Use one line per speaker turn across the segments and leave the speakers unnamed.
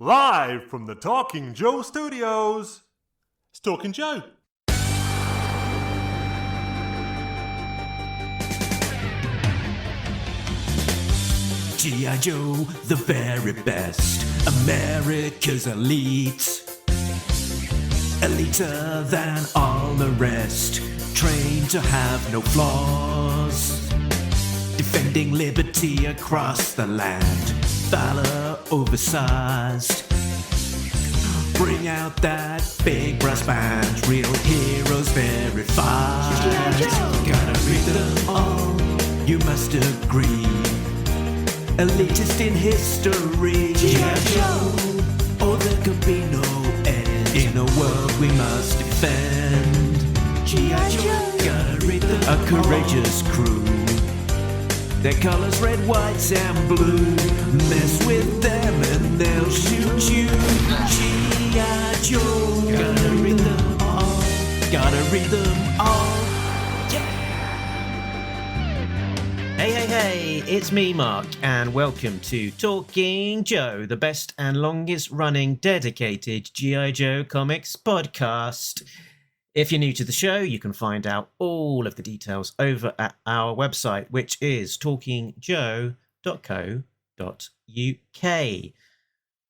Live from the Talking Joe studios, it's Talking Joe.
G.I. Joe, the very best, Americas Elite. Eliter than all the rest, trained to have no flaws. Defending liberty across the land, valor oversized. Bring out that big brass band, real heroes verified. Gotta read them all, you must agree. Elitist in history, G.I. Joe. Oh, there could be no end in a world we must defend. G.I. Joe, gotta read them all. A courageous crew, their colors red, white, and blue. Mess with them and they'll shoot you. G.I. Joe, gotta read them all. Gotta read them all. Hey, it's me, Mark, and welcome to Talking Joe, the best and longest running dedicated G.I. Joe comics podcast. If you're new to the show, you can find out all of the details over at our website, which is talkingjoe.co.uk.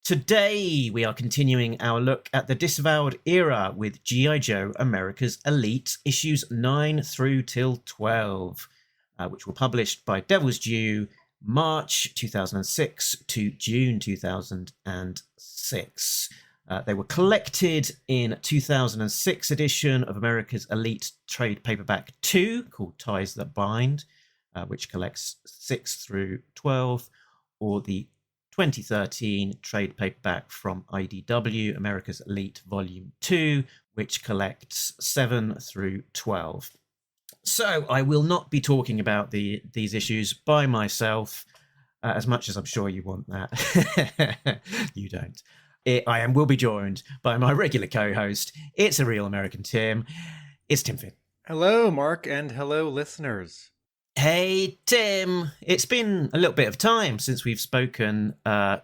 Today, we are continuing our look at the Disavowed era with G.I. Joe Americas Elite, issues 9 through till 12. Which were published by Devil's Due March 2006 to June 2006. They were collected in 2006 edition of America's Elite Trade Paperback 2 called Ties That Bind, which collects 6 through 12, or the 2013 trade paperback from IDW, America's Elite Volume 2, which collects 7 through 12. So I will not be talking about these issues by myself, as much as I'm sure you want that. You don't. I will be joined by my regular co-host. It's a real American Tim. It's Tim Finn.
Hello, Mark, and hello, listeners.
Hey, Tim. It's been a little bit of time since we've spoken,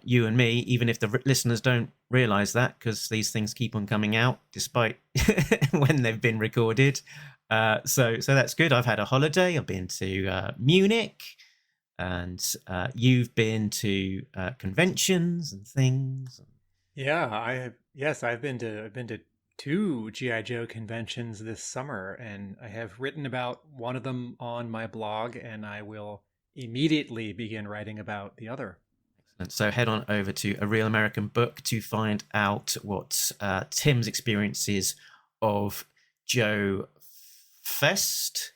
you and me, even if the listeners don't realise that, because these things keep on coming out, despite when they've been recorded. So that's good. I've had a holiday. I've been to Munich, and you've been to conventions and things.
Yeah, I've been to 2 G.I. Joe conventions this summer, and I have written about one of them on my blog, and I will immediately begin writing about the other.
Excellent. So head on over to A Real American Book to find out what Tim's experiences of Joe Fest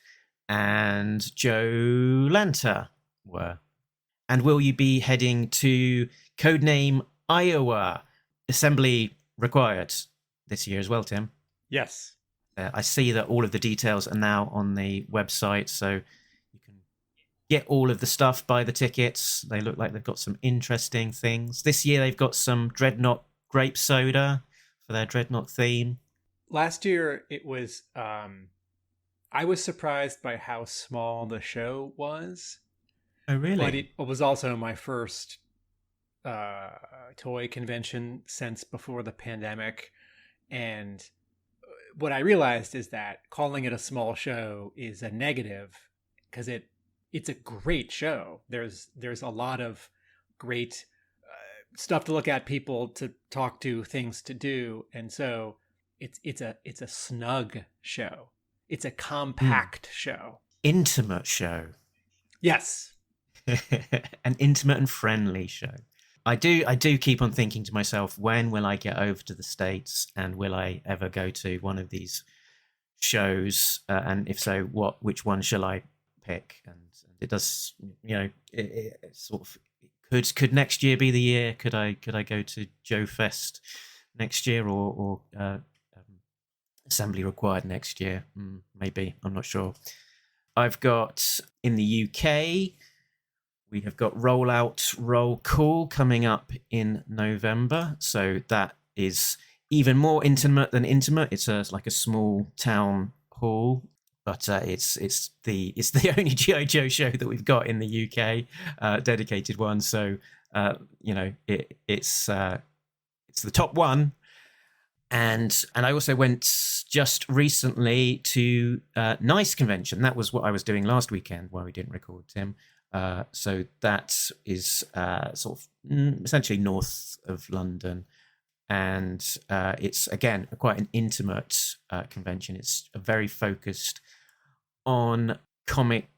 and Joe Lanta were. And will you be heading to Codename Iowa? Assembly required this year as well, Tim?
Yes.
I see that all of the details are now on the website, so you can get all of the stuff, buy the tickets. They look like they've got some interesting things. This year they've got some Dreadnought grape soda for their Dreadnought theme.
Last year it was... I was surprised by how small the show was.
Oh, really?
But it was also my first toy convention since before the pandemic. And what I realized is that calling it a small show is a negative, because it's a great show. There's a lot of great stuff to look at, people to talk to, things to do. And so it's a snug show. It's a compact show.
Intimate show.
Yes.
An intimate and friendly show. I do keep on thinking to myself, when will I get over to the States, and will I ever go to one of these shows? And if so, which one shall I pick? And it does, it sort of could next year be the year? Could I go to Joe Fest next year, or Assembly required next year? Maybe, I'm not sure. I've got in the UK, we have got Rollout Roll Call coming up in November, so that is even more intimate than intimate. It's like a small town hall, but it's the only G.I. Joe show that we've got in the UK, dedicated one. So it's it's the top one. And I also went just recently to NICE convention. That was what I was doing last weekend while we didn't record, Tim. So that is sort of essentially north of London. And it's, again, quite an intimate convention. It's very focused on comic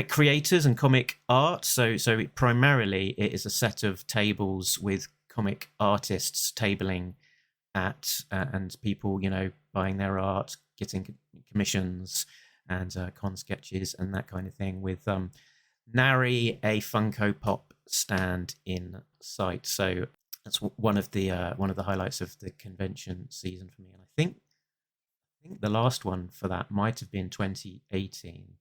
creators and comic art. So primarily it is a set of tables with comic artists tabling at and people, buying their art, getting commissions and con sketches and that kind of thing, with nary a Funko Pop stand in sight. So that's one of the highlights of the convention season for me. And I think the last one for that might have been 2018,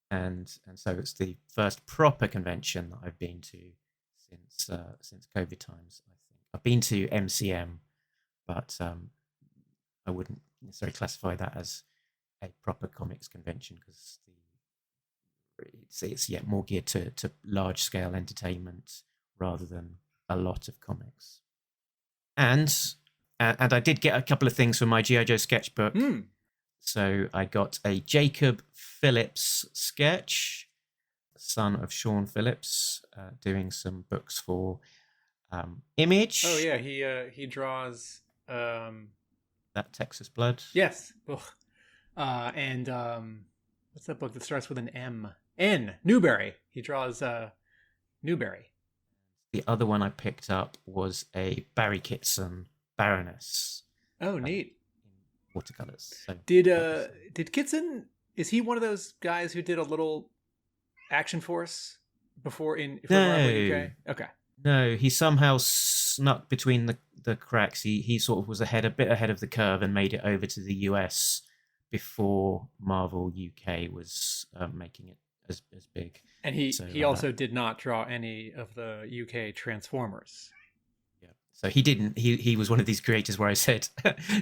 and so it's the first proper convention that I've been to since COVID times. I think I've been to MCM, but I wouldn't necessarily classify that as a proper comics convention, because it's more geared to large scale entertainment rather than a lot of comics. And I did get a couple of things from my G.I.Joe sketchbook. So I got a Jacob Phillips sketch, son of Sean Phillips, doing some books for Image.
Oh yeah, he draws
That Texas Blood.
Yes. And what's that book that starts with an M? N. Newberry. He draws Newberry.
The other one I picked up was a Barry Kitson Baroness.
Oh, neat.
In watercolors. So
did Kitson, is he one of those guys who did a little Action Force before Marvel UK? Okay.
No, he somehow snuck between the cracks. He sort of was a bit ahead of the curve and made it over to the US before Marvel UK was making it as big.
And he also did not draw any of the UK Transformers.
Yeah. So he didn't. He was one of these creators where I said,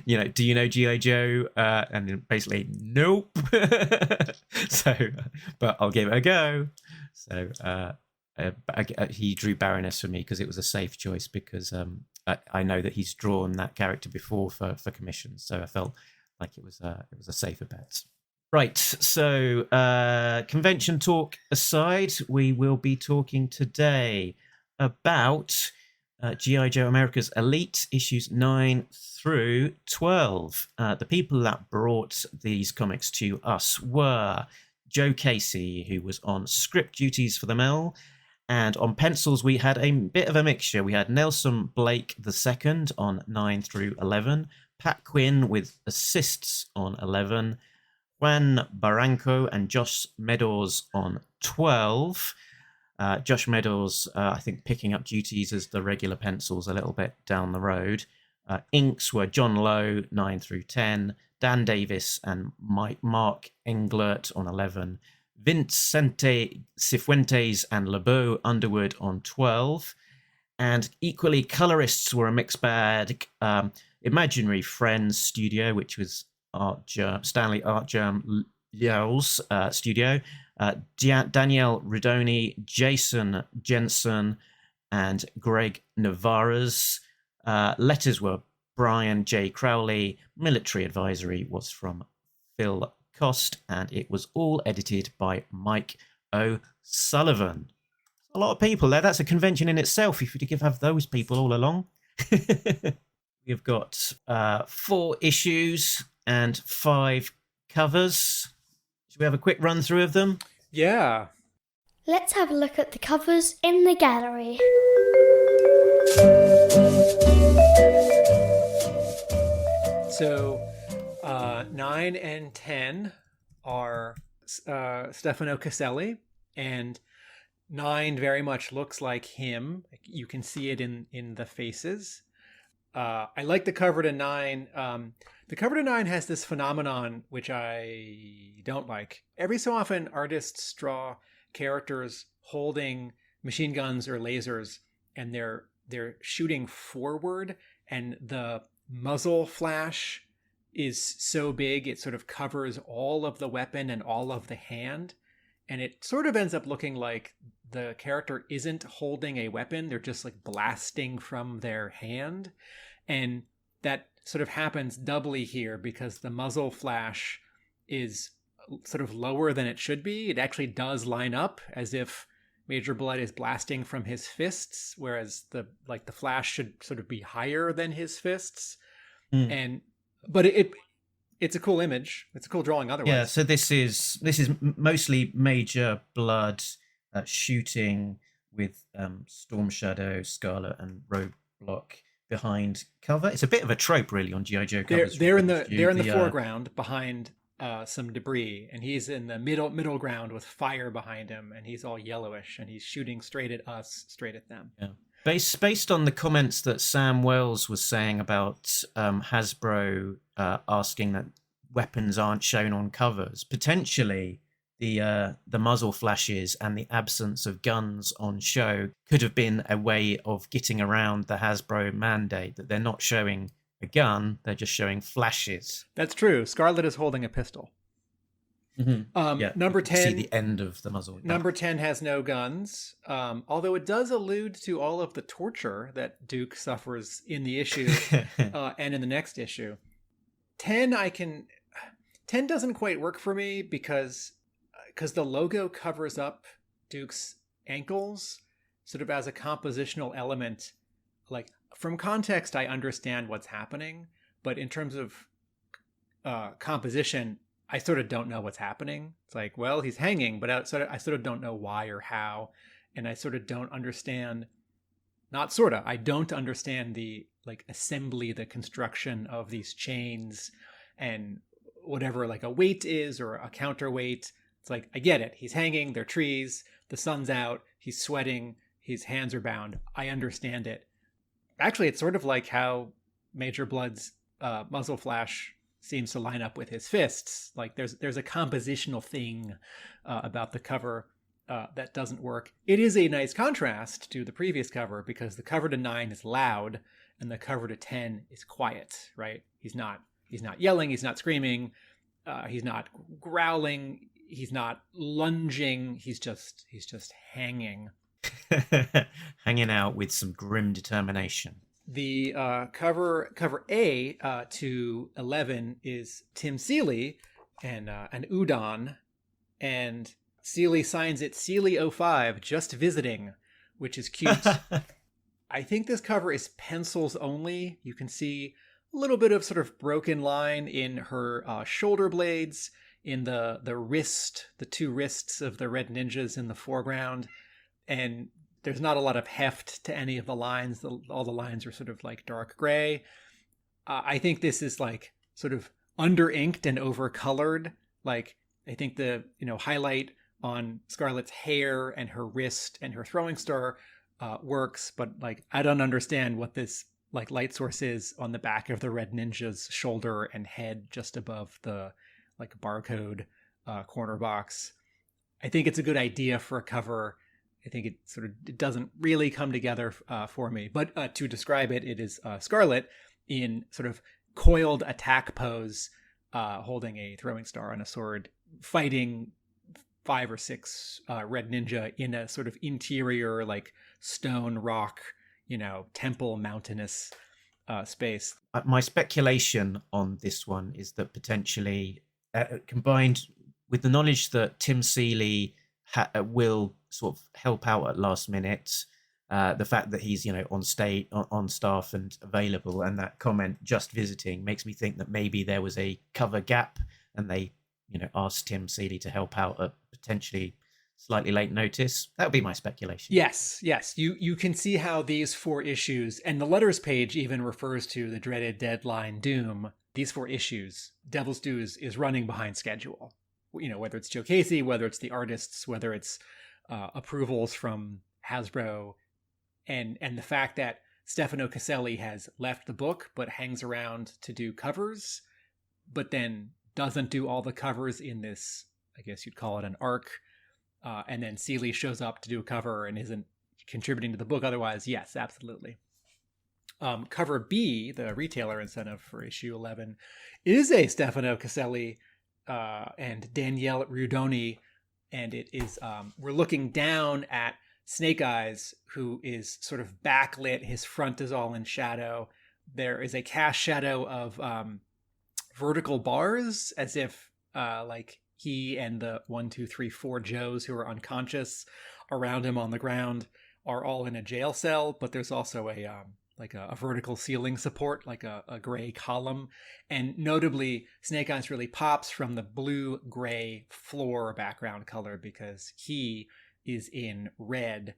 do you know G.I. Joe? And then basically, nope. So, but I'll give it a go. So he drew Baroness for me because it was a safe choice, because I know that he's drawn that character before for commissions. So I felt like it was a safer bet. Right, so convention talk aside, we will be talking today about G.I. Joe Americas Elite issues 9 through 12. The people that brought these comics to us were Joe Casey, who was on script duties for the mill, and on pencils we had a bit of a mixture. We had Nelson Blake II on 9 through 11, Pat Quinn with assists on 11, Juan Barranco and Josh Meadows on 12. Josh Meadows, I think, picking up duties as the regular pencils a little bit down the road. Inks were John Lowe, 9 through 10, Dan Davis and Mark Englert on 11, Vincente Cifuentes and LeBeau Underwood on 12. And equally, colorists were a mixed bag. Imaginary Friends Studio, which was Stanley Artgerm Yale's studio, Danielle Ridoni, Jason Jensen, and Greg Navarez. Letters were Brian J. Crowley. Military Advisory was from Phil Cost, and it was all edited by Mike O'Sullivan. A lot of people there. That's a convention in itself if you could have those people all along. We've got 4 issues and 5 covers. Should we have a quick run through of them?
Yeah.
Let's have a look at the covers in the gallery.
So 9 and 10 are Stefano Caselli, and 9 very much looks like him. You can see it in the faces. I like the cover to 9. The cover to 9 has this phenomenon which I don't like. Every so often, artists draw characters holding machine guns or lasers, and they're shooting forward, and the muzzle flash is so big it sort of covers all of the weapon and all of the hand, and it sort of ends up looking like the character isn't holding a weapon. They're just like blasting from their hand. And that sort of happens doubly here because the muzzle flash is sort of lower than it should be. It actually does line up as if Major Blood is blasting from his fists, whereas the flash should sort of be higher than his fists. But it's a cool image. It's a cool drawing otherwise.
Yeah, so this is mostly Major Blood shooting with Storm Shadow, Scarlet, and Roadblock behind cover. It's a bit of a trope, really, on G.I. Joe covers.
They're in the foreground behind some debris, and he's in the middle ground with fire behind him, and he's all yellowish, and he's shooting straight at us, straight at them.
Yeah. Based on the comments that Sam Wells was saying about Hasbro asking that weapons aren't shown on covers, potentially the muzzle flashes and the absence of guns on show could have been a way of getting around the Hasbro mandate that they're not showing a gun, they're just showing flashes.
That's true. Scarlet is holding a pistol.
Yeah,
Number 10.
See the end of the muzzle.
Number 10 has no guns, although it does allude to all of the torture that Duke suffers in the issue and in the next issue. 10 doesn't quite work for me because the logo covers up Duke's ankles sort of as a compositional element. Like, from context, I understand what's happening, but in terms of composition, I sort of don't know what's happening. It's like, well, he's hanging, but I sort of don't know why or how. And I sort of don't understand, I don't understand the like assembly, the construction of these chains and whatever like a weight is or a counterweight. It's like, I get it. He's hanging, they're trees, the sun's out, he's sweating, his hands are bound. I understand it. Actually, it's sort of like how Major Blood's muzzle flash seems to line up with his fists. Like there's a compositional thing about the cover that doesn't work. It is a nice contrast to the previous cover because the cover to 9 is loud and the cover to 10 is quiet, right? He's not yelling, he's not screaming, he's not growling, he's not lunging, he's just hanging.
Hanging out with some grim determination.
The cover A to 11 is Tim Seeley and an Udon, and Seeley signs it Seeley05, just visiting, which is cute. I think this cover is pencils only. You can see a little bit of sort of broken line in her shoulder blades, in the wrist, the two wrists of the red ninjas in the foreground, and there's not a lot of heft to any of the lines. All the lines are sort of like dark gray. I think this is like sort of under inked and over colored. Like I think the highlight on Scarlet's hair and her wrist and her throwing star works, but like I don't understand what this like light source is on the back of the red ninja's shoulder and head just above the like barcode corner box. I think it's a good idea for a cover. I think it doesn't really come together for me. But to describe it, it is Scarlet in sort of coiled attack pose, holding a throwing star and a sword, fighting 5 or 6 red ninja in a sort of interior, like stone rock, temple mountainous space.
My speculation on this one is that potentially combined with the knowledge that Tim Seeley will sort of help out at last minute, the fact that he's on staff and available, and that comment just visiting makes me think that maybe there was a cover gap and they asked Tim Seeley to help out at potentially slightly late notice. That would be my speculation.
Yes you can see how these 4 issues, and the letters page even refers to the dreaded deadline doom. These 4 issues, Devil's Due is running behind schedule. Whether it's Joe Casey, whether it's the artists, whether it's approvals from Hasbro, and the fact that Stefano Caselli has left the book but hangs around to do covers, but then doesn't do all the covers in this, I guess you'd call it an arc, and then Seeley shows up to do a cover and isn't contributing to the book otherwise. Yes, absolutely. Cover B, the retailer incentive for issue 11, is a Stefano Caselli and Danielle Rudoni and it is we're looking down at Snake Eyes, who is sort of backlit. His front is all in shadow. There is a cast shadow of vertical bars, as if like he and the 1, 2, 3, 4 Joes who are unconscious around him on the ground are all in a jail cell. But there's also a vertical ceiling support, like a gray column. And notably, Snake Eyes really pops from the blue-gray floor background color because he is in red.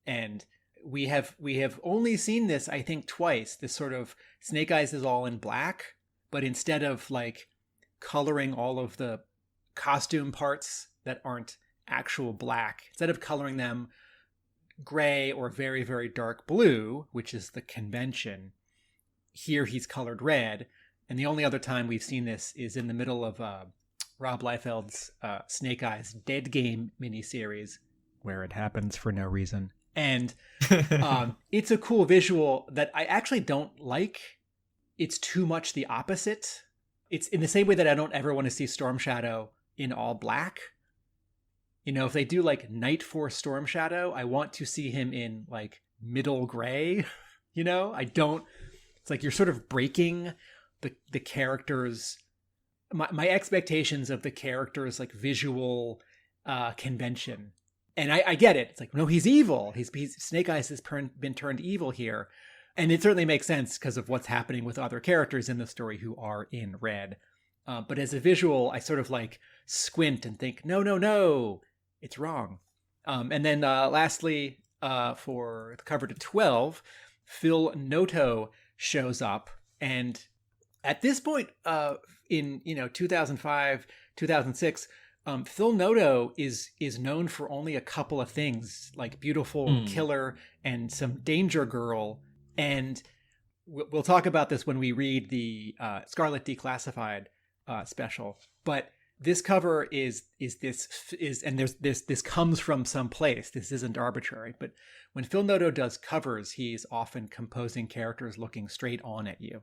And we have only seen this, I think, twice. This sort of Snake Eyes is all in black, but instead of like coloring all of the costume parts that aren't actual black, instead of coloring them gray or very, very dark blue, which is the convention, here he's colored red. And the only other time we've seen this is in the middle of Rob Liefeld's Snake Eyes Dead Game miniseries, where it happens for no reason. And it's a cool visual that I actually don't like. It's too much the opposite. It's in the same way that I don't ever want to see Storm Shadow in all black. You know, if they do like Night Force Storm Shadow, I want to see him in like middle gray. You know, I don't. It's like you're sort of breaking the characters, my expectations of the characters like visual convention. And I get it. It's like, no, he's evil. He's Snake Eyes has been turned evil here. And it certainly makes sense because of what's happening with other characters in the story who are in red. But as a visual, I sort of like squint and think, no, it's wrong. And then lastly, for the cover to 12, Phil Noto shows up. And at this point in 2005, 2006, Phil Noto is known for only a couple of things, like Beautiful Killer and some Danger Girl. And we'll talk about this when we read the Scarlet Declassified special. But this cover is and this comes from some place. This isn't arbitrary. But when Phil Noto does covers, he's often composing characters looking straight on at you.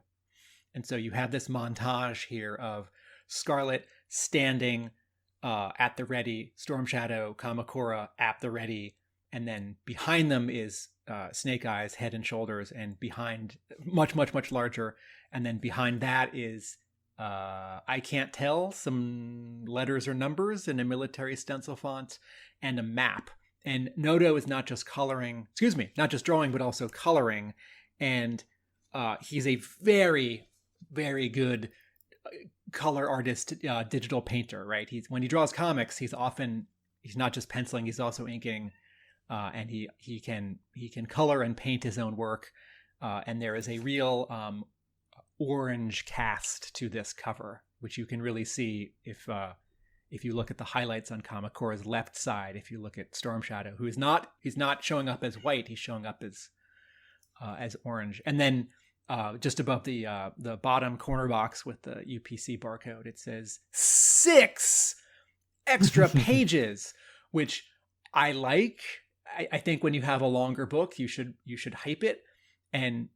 And so you have this montage here of Scarlet standing at the ready, Storm Shadow, Kamakura at the ready, and then behind them is Snake Eyes, head and shoulders, and behind much larger, and then behind that is I can't tell, some letters or numbers in a military stencil font, and a map. And Noto is not just drawing, but also coloring, and he's a very, very good color artist, digital painter, right? When he draws comics, he's not just penciling, he's also inking, and he can color and paint his own work. And there is a real orange cast to this cover, which you can really see if you look at the highlights on Kamakura's left side. If you look at Storm Shadow, he's not showing up as white, he's showing up as orange. And then just above the bottom corner box with the UPC barcode, it says 6 extra pages, which I like. I think when you have a longer book, you should hype it, and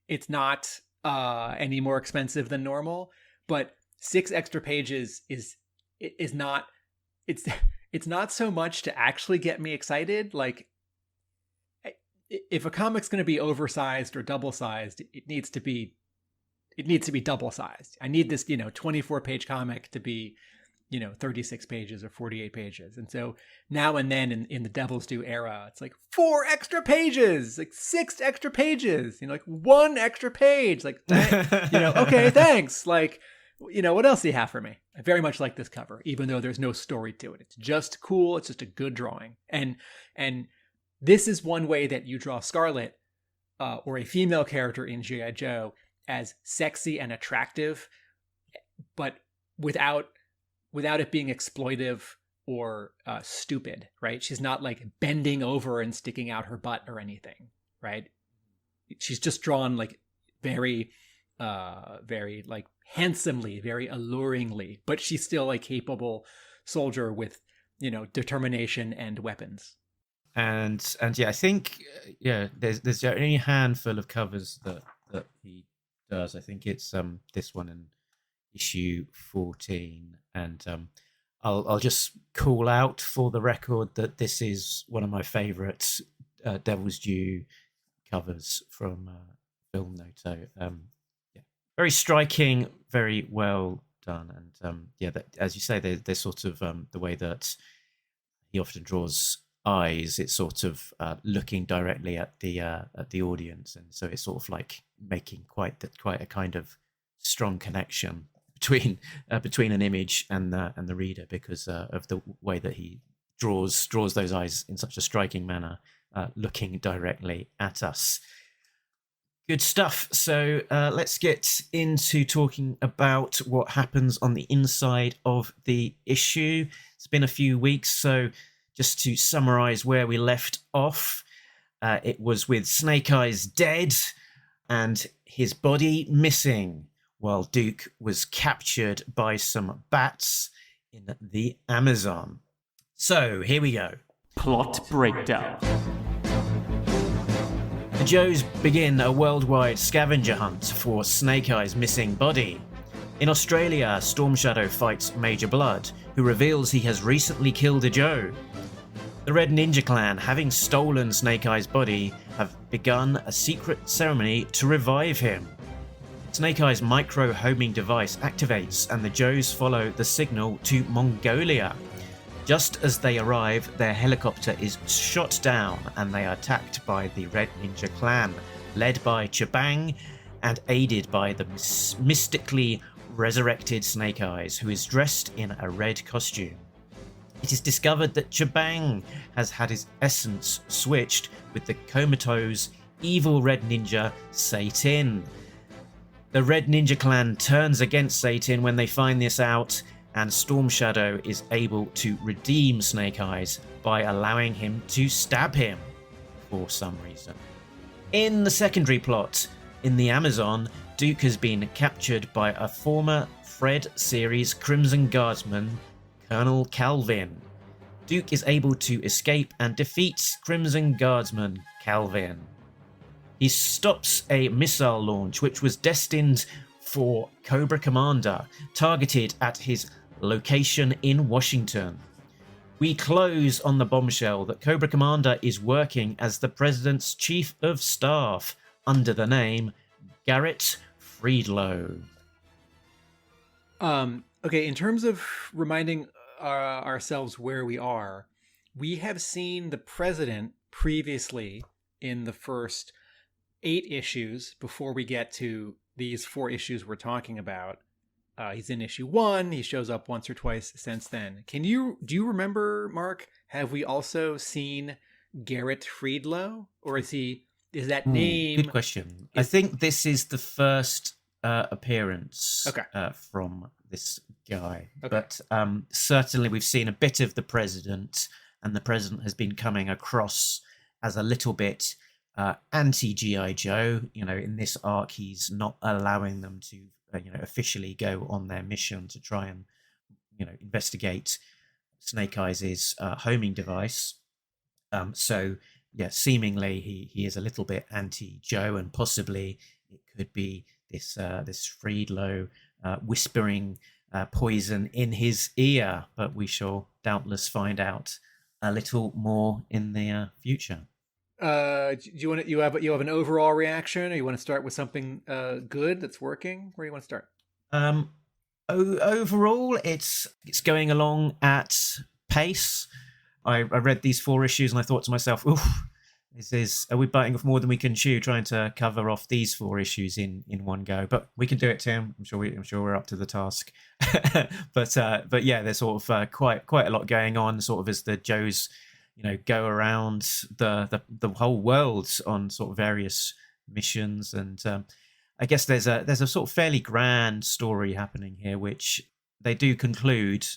it's not any more expensive than normal. But 6 extra pages is not. It's not so much to actually get me excited. Like, if a comic's going to be oversized or double-sized, it needs to be double-sized. I need this 24-page comic to be 36 pages or 48 pages. And so now and then in the Devil's Due era, it's like 4 extra pages, like 6 extra pages, like 1 extra page, like, okay, thanks. Like, what else do you have for me? I very much like this cover, even though there's no story to it. It's just cool. It's just a good drawing. And this is one way that you draw Scarlet or a female character in G.I. Joe as sexy and attractive, but without it being exploitive or stupid, right? She's not like bending over and sticking out her butt or anything, right? She's just drawn like very, very like handsomely, very alluringly, but she's still a capable soldier with, determination and weapons.
And yeah, I think there's only a handful of covers that he does. I think it's this one and issue 14, and I'll just call out for the record that this is one of my favourite Devil's Due covers from Film Noto. Yeah, very striking, very well done, and that, as you say, they're sort of the way that he often draws eyes. It's sort of looking directly at the audience, and so it's sort of like making quite a kind of strong connection between an image and the reader, because of the way that he draws those eyes in such a striking manner, looking directly at us. Good stuff. So let's get into talking about what happens on the inside of the issue. It's been a few weeks, so just to summarize where we left off, it was with Snake Eyes dead and his body missing, while Duke was captured by some bats in the Amazon. So here we go.
Plot breakdown.
The Joes begin a worldwide scavenger hunt for Snake Eye's missing body. In Australia, Storm Shadow fights Major Blood, who reveals he has recently killed a Joe. The Red Ninja Clan, having stolen Snake Eye's body, have begun a secret ceremony to revive him. Snake Eye's micro-homing device activates, and the Joes follow the signal to Mongolia. Just as they arrive, their helicopter is shot down and they are attacked by the Red Ninja Clan, led by Chabang and aided by the mystically resurrected Snake Eyes, who is dressed in a red costume. It is discovered that Chabang has had his essence switched with the comatose, evil Red Ninja Satan. The Red Ninja Clan turns against Satan when they find this out, and Storm Shadow is able to redeem Snake Eyes by allowing him to stab him for some reason. In the secondary plot, in the Amazon, Duke has been captured by a former Fred series Crimson Guardsman, Colonel Calvin. Duke is able to escape and defeats Crimson Guardsman Calvin. He stops a missile launch which was destined for Cobra Commander, targeted at his location in Washington. We close on the bombshell that Cobra Commander is working as the President's Chief of Staff under the name Garrett Friedlow.
Okay, in terms of reminding ourselves where we are, we have seen the President previously in the first 8 issues before we get to these 4 issues we're talking about. He's in issue 1. He shows up once or twice since then. Do you remember, Mark? Have we also seen Garrett Friedlow, or is that name?
Good question. I think this is the first appearance from this guy, but certainly we've seen a bit of the President, and the President has been coming across as a little bit anti G.I.Joe. In this arc, he's not allowing them to officially go on their mission to try and investigate Snake Eyes' homing device. So seemingly he is a little bit anti Joe, and possibly it could be this Friedlow whispering poison in his ear, but we shall doubtless find out a little more in the future.
Do you have an overall reaction, or you want to start with something good that's working? Where do you want to start?
Overall, it's going along at pace. I read these 4 issues and I thought to myself, "Oof, are we biting off more than we can chew, trying to cover off these 4 issues in one go?" But we can do it, Tim. I'm sure we're up to the task. but yeah, there's sort of quite a lot going on, sort of as the Joes go around the whole world on sort of various missions, and I guess there's a sort of fairly grand story happening here, which they do conclude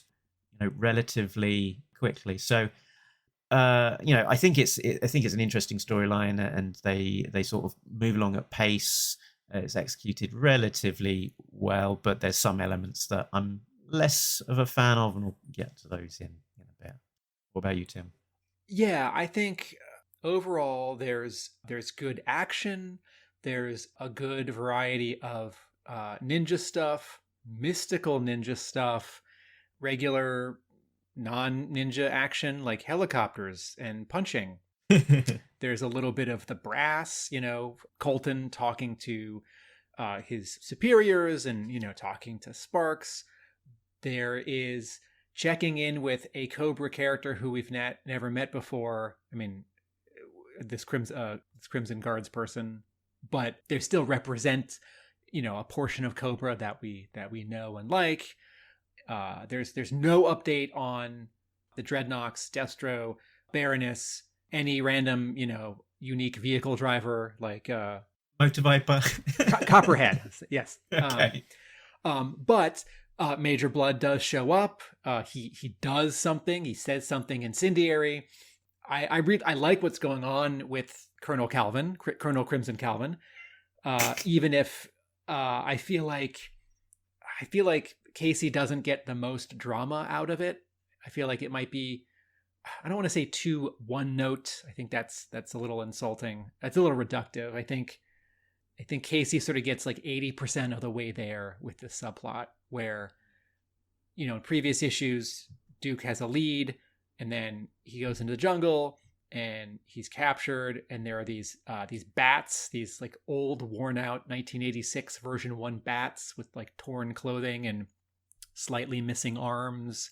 relatively quickly. So I think it's an interesting storyline, and they sort of move along at pace. It's executed relatively well, but there's some elements that I'm less of a fan of, and we'll get to those in a bit. What about you, Tim?
Yeah, I think overall there's good action. There's a good variety of ninja stuff, mystical ninja stuff, regular non-ninja action like helicopters and punching. There's a little bit of the brass, Colton talking to his superiors and, talking to Sparks. There is checking in with a Cobra character who we've never met before. I mean, this Crimson Guards person, but they still represent, a portion of Cobra that we know and like. There's no update on the Dreadnoks, Destro, Baroness, any random, unique vehicle driver like
Motor Viper.
Copperhead. Yes.
Okay.
But Major Blood does show up. He does something. He says something incendiary. I like what's going on with Colonel Crimson Calvin. Even if I feel like Casey doesn't get the most drama out of it. I feel like it might be, I don't want to say too one note. I think that's a little insulting. That's a little reductive. I think Casey sort of gets like 80% of the way there with this subplot where, in previous issues, Duke has a lead and then he goes into the jungle and he's captured, and there are these bats, these like old worn out 1986 version 1 bats with like torn clothing and slightly missing arms.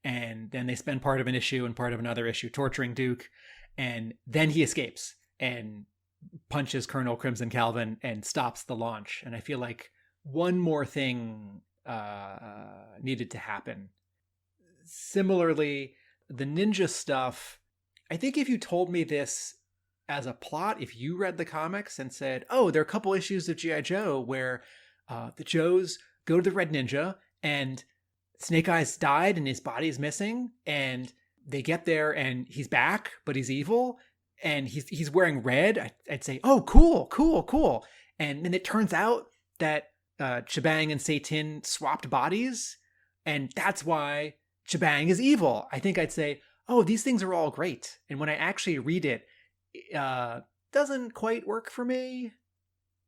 And then they spend part of an issue and part of another issue torturing Duke. And then he escapes and punches Colonel Crimson Calvin and stops the launch. And I feel like one more thing needed to happen. Similarly, the ninja stuff, I think if you told me this as a plot, if you read the comics and said, oh, there are a couple issues of G.I. Joe where the Joes go to the Red Ninja and Snake Eyes died and his body is missing, and they get there and he's back, but he's evil and he's wearing red, I'd say, oh, cool. And then it turns out that Chibang and Satan swapped bodies, and that's why Chibang is evil. I think I'd say, oh, these things are all great. And when I actually read it, doesn't quite work for me.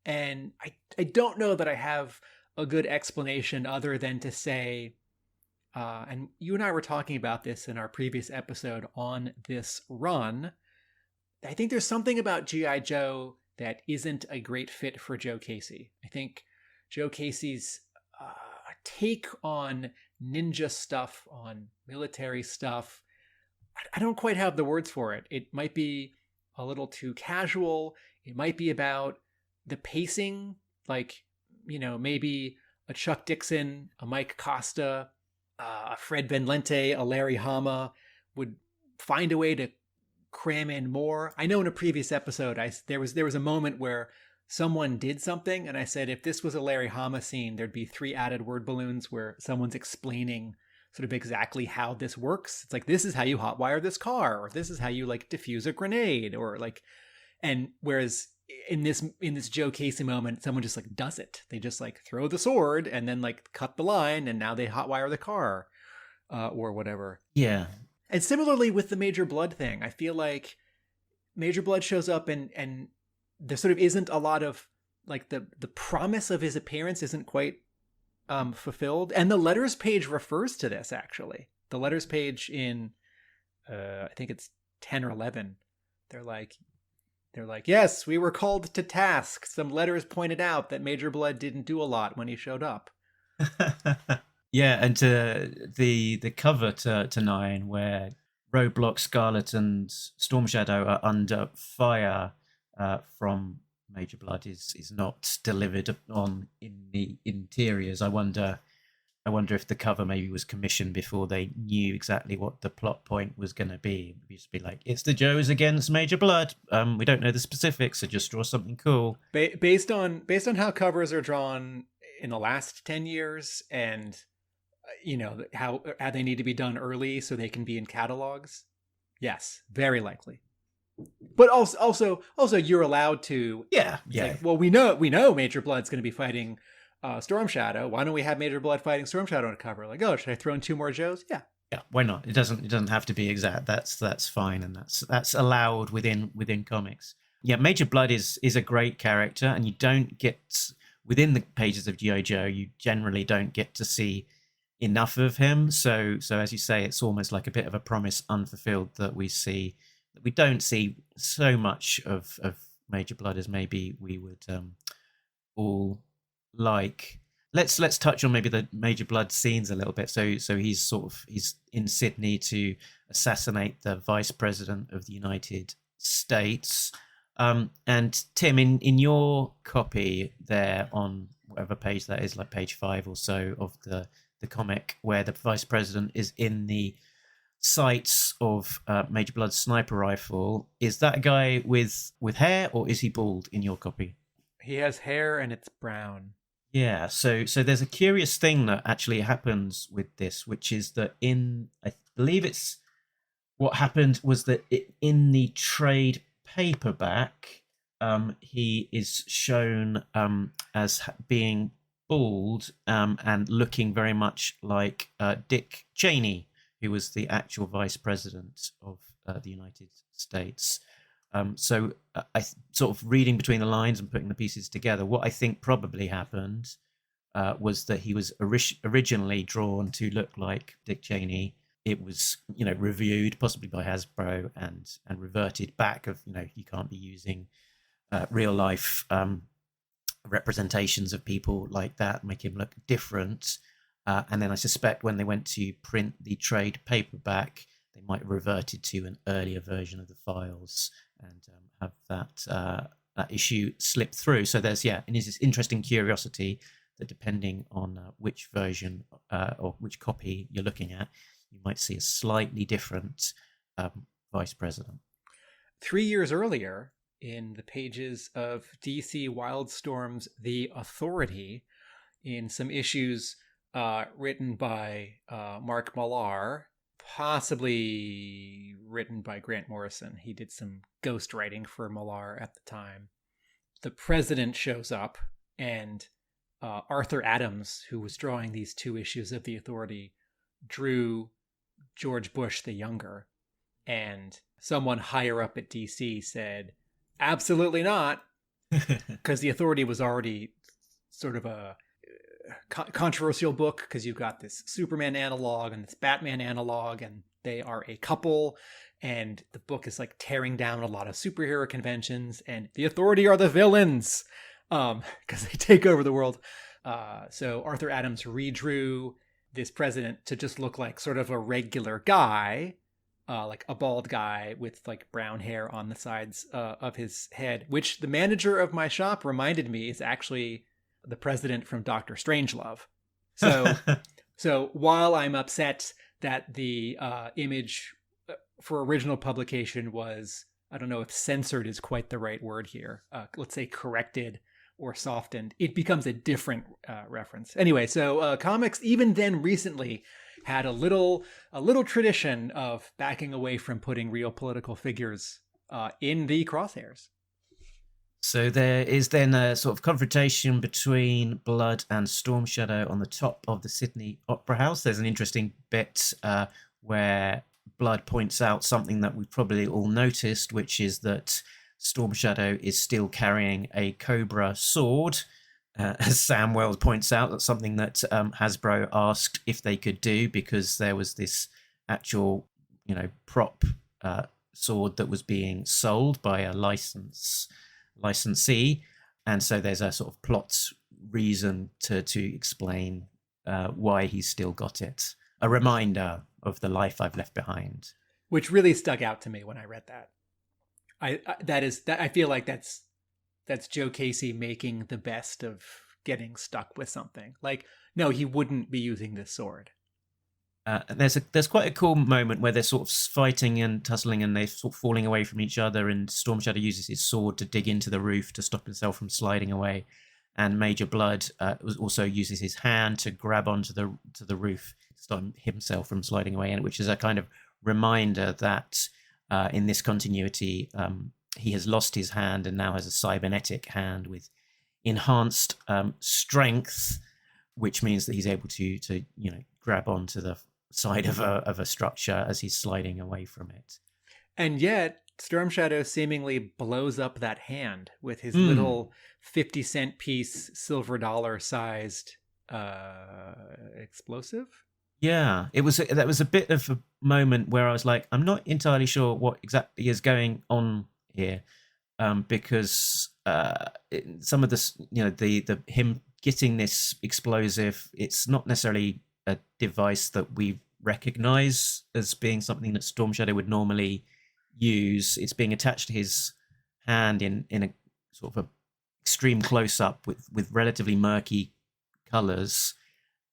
And I don't know that I have a good explanation other than to say, and you and I were talking about this in our previous episode on this run, I think there's something about G.I. Joe that isn't a great fit for Joe Casey. I think Joe Casey's take on ninja stuff, on military stuff, I don't quite have the words for it. It might be a little too casual. It might be about the pacing, like, maybe a Chuck Dixon, a Mike Costa, a Fred Van Lente, a Larry Hama would find a way to cram in more. I know in a previous episode, there was a moment where someone did something, and I said, if this was a Larry Hama scene, there'd be 3 added word balloons where someone's explaining sort of exactly how this works. It's like, this is how you hotwire this car, or this is how you like diffuse a grenade, or like, and whereas in this Joe Casey moment, someone just like does it. They just like throw the sword and then like cut the line, and now they hotwire the car, or whatever.
Yeah.
And similarly with the Major Blood thing, I feel like Major Blood shows up and there sort of isn't a lot of like the promise of his appearance isn't quite fulfilled. And the letters page refers to this, actually. The letters page in I think it's 10 or 11. They're like, yes, we were called to task. Some letters pointed out that Major Blood didn't do a lot when he showed up.
Yeah, and to the cover to 9, where Roadblock, Scarlet, and Storm Shadow are under fire from Major Blood is not delivered on in the interiors. I wonder if the cover maybe was commissioned before they knew exactly what the plot point was going to be. It used to be like, it's the Joes against Major Blood. We don't know the specifics, so just draw something cool.
Based on how covers are drawn in the last 10 years, and how they need to be done early so they can be in catalogs. Yes, very likely. But also you're allowed to.
Yeah.
Like, well, we know Major Blood's going to be fighting Storm Shadow. Why don't we have Major Blood fighting Storm Shadow on a cover? Like, oh, should I throw in 2 more Joes? Yeah.
Yeah, why not? It doesn't have to be exact. That's fine, and that's allowed within comics. Yeah, Major Blood is a great character, and you don't get within the pages of G.I. Joe. You generally don't get to see enough of him. So as you say, it's almost like a bit of a promise unfulfilled that we don't see so much of Major Blood as maybe we would all like. Let's touch on maybe the Major Blood scenes a little bit. So he's in Sydney to assassinate the Vice President of the United States. And Tim, in your copy there on whatever page that is, like page 5 or so of the comic, where the Vice President is in the sights of Major Blood's sniper rifle, is that a guy with hair, or is he bald in your copy?
He has hair and it's brown.
Yeah, so there's a curious thing that actually happens with this, which is that I believe it's what happened was that in the trade paperback, he is shown as being bald and looking very much like Dick Cheney, who was the actual vice president of the United States. So I sort of reading between the lines and putting the pieces together, what I think probably happened was that he was originally drawn to look like Dick Cheney. It was, reviewed possibly by Hasbro and reverted back of, you can't be using real life representations of people like that, make him look different. And then I suspect when they went to print the trade paperback, they might have reverted to an earlier version of the files and have that issue slip through. So there's this interesting curiosity that depending on which version or which copy you're looking at, you might see a slightly different vice president.
3 years earlier, in the pages of DC Wildstorm's The Authority, in some issues written by Mark Millar, possibly written by Grant Morrison. He did some ghostwriting for Millar at the time. The president shows up, and Arthur Adams, who was drawing these 2 issues of The Authority, drew George Bush the Younger. And someone higher up at DC said, absolutely not, because The Authority was already sort of a controversial book, because you've got this Superman analog and this Batman analog, and they are a couple, and the book is like tearing down a lot of superhero conventions, and the Authority are the villains because they take over the world. So Arthur Adams redrew this president to just look like sort of a regular guy, like a bald guy with like brown hair on the sides of his head, which the manager of my shop reminded me is actually the president from Dr. Strangelove. So while I'm upset that the image for original publication was, I don't know if censored is quite the right word here, let's say corrected or softened, it becomes a different reference. Anyway, so comics even then recently had a little tradition of backing away from putting real political figures in the crosshairs.
So there is then a sort of confrontation between Blood and Storm Shadow on the top of the Sydney Opera House. There's an interesting bit where Blood points out something that we've probably all noticed, which is that Storm Shadow is still carrying a Cobra sword. As Sam Wells points out, that's something that Hasbro asked if they could do, because there was this actual, prop sword that was being sold by a licensee, and so there's a sort of plot reason to explain why he's still got it. A reminder of the life I've left behind,
which really stuck out to me when I read that. I feel like that's Joe Casey making the best of getting stuck with something. Like, no, he wouldn't be using this sword.
There's quite a cool moment where they're sort of fighting and tussling, and they're sort of falling away from each other, and Storm Shadow uses his sword to dig into the roof to stop himself from sliding away, and Major Blood also uses his hand to grab onto the roof to stop himself from sliding away, which is a kind of reminder that in this continuity he has lost his hand and now has a cybernetic hand with enhanced strength, which means that he's able to grab onto the side of a structure as he's sliding away from it.
And yet Storm Shadow seemingly blows up that hand with his little 50-cent piece silver dollar sized explosive.
Yeah, that was a bit of a moment where I was like, I'm not entirely sure what exactly is going on here, because some of this, the him getting this explosive, it's not necessarily a device that we recognize as being something that Storm Shadow would normally use. It's being attached to his hand in a sort of a extreme close up with relatively murky colors,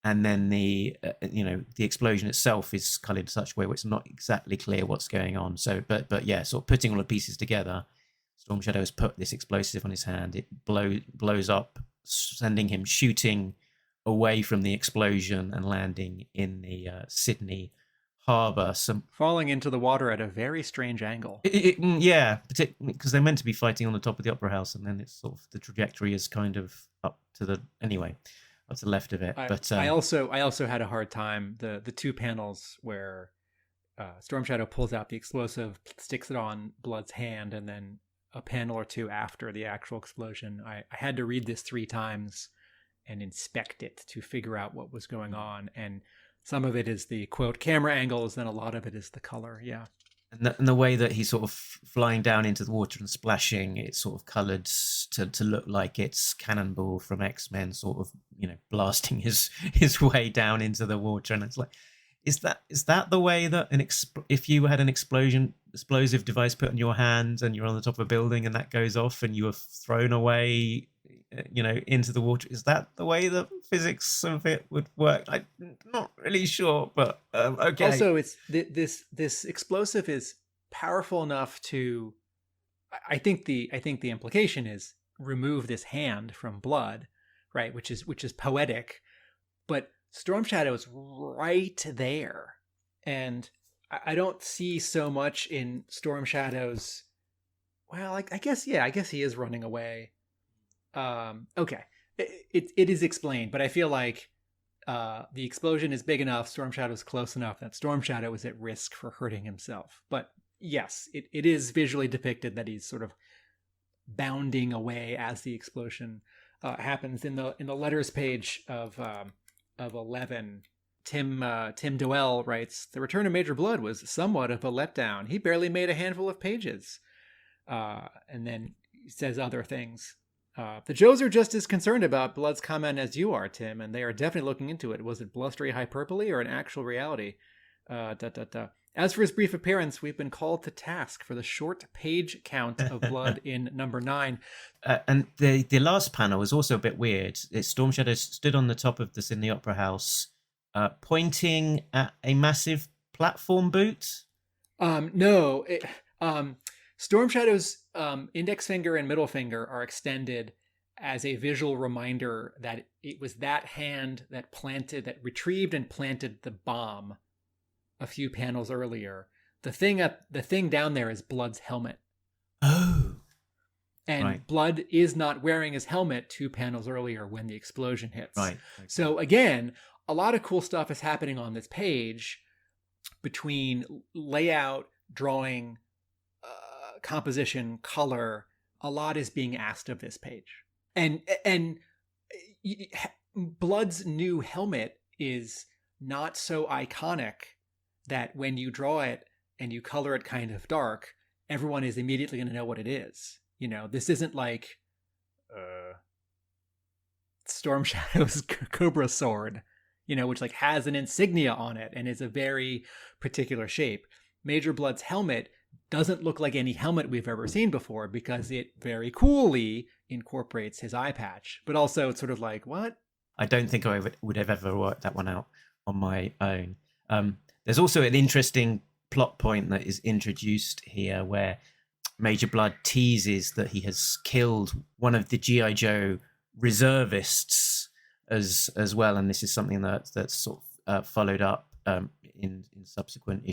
and then the explosion itself is colored in such a way where it's not exactly clear what's going on. So but yeah, sort of putting all the pieces together, Storm Shadow has put this explosive on his hand. It blows up, sending him shooting away from the explosion and landing in the Sydney harbour.
Falling into the water at a very strange angle.
Yeah, particularly because they're meant to be fighting on the top of the Opera House, and then it's sort of the trajectory is kind of up to the left of it. But
I also had a hard time the two panels where Storm Shadow pulls out the explosive, sticks it on Blood's hand, and then a panel or two after the actual explosion. I had to read this 3 times and inspect it to figure out what was going on. And some of it is the quote camera angles, and a lot of it is the color. Yeah.
And the way that he's sort of flying down into the water and splashing, it's sort of coloured to look like it's Cannonball from X-Men, sort of, blasting his way down into the water. And it's like, is that the way that if you had an explosive device put on your hand and you're on the top of a building and that goes off and you are thrown away, into the water, is that the way the physics of it would work? I'm not really sure, but okay.
Also, it's this explosive is powerful enough to, I think the implication is remove this hand from Blood, right? Which is poetic, but Storm Shadow is right there, and I don't see so much in Storm Shadow's. Well, I guess he is running away. Okay, it is explained, but I feel like the explosion is big enough, Storm Shadow is close enough that Storm Shadow is at risk for hurting himself. But yes, it is visually depicted that he's sort of bounding away as the explosion happens. In the letters page of 11, Tim Doell writes, "The return of Major Blood was somewhat of a letdown. He barely made a handful of pages," and then he says other things. "The Joes are just as concerned about Blood's comment as you are, Tim, and they are definitely looking into it. Was it blustery hyperbole or an actual reality? As for his brief appearance, we've been called to task for the short page count of Blood in number 9.
And the last panel was also a bit weird. Storm Shadow stood on the top of the Sydney Opera House, pointing at a massive platform boot.
No. Storm Shadow's index finger and middle finger are extended as a visual reminder that it was that hand that retrieved and planted the bomb a few panels earlier. The thing down there is Blood's helmet.
Oh.
And
right.
Blood is not wearing his helmet 2 panels earlier when the explosion hits.
Right. Okay.
So again, a lot of cool stuff is happening on this page between layout, drawing, composition, color. A lot is being asked of this page. And Blood's new helmet is not so iconic that when you draw it and you color it kind of dark, everyone is immediately going to know what it is. This isn't like Storm Shadow's Cobra sword, which like has an insignia on it and is a very particular shape. Major Blood's helmet doesn't look like any helmet we've ever seen before because it very coolly incorporates his eye patch. But also it's sort of like, what?
I don't think I would have ever worked that one out on my own. There's also an interesting plot point that is introduced here where Major Blood teases that he has killed one of the G.I.Joe reservists as well, and this is something that's sort of followed up in subsequent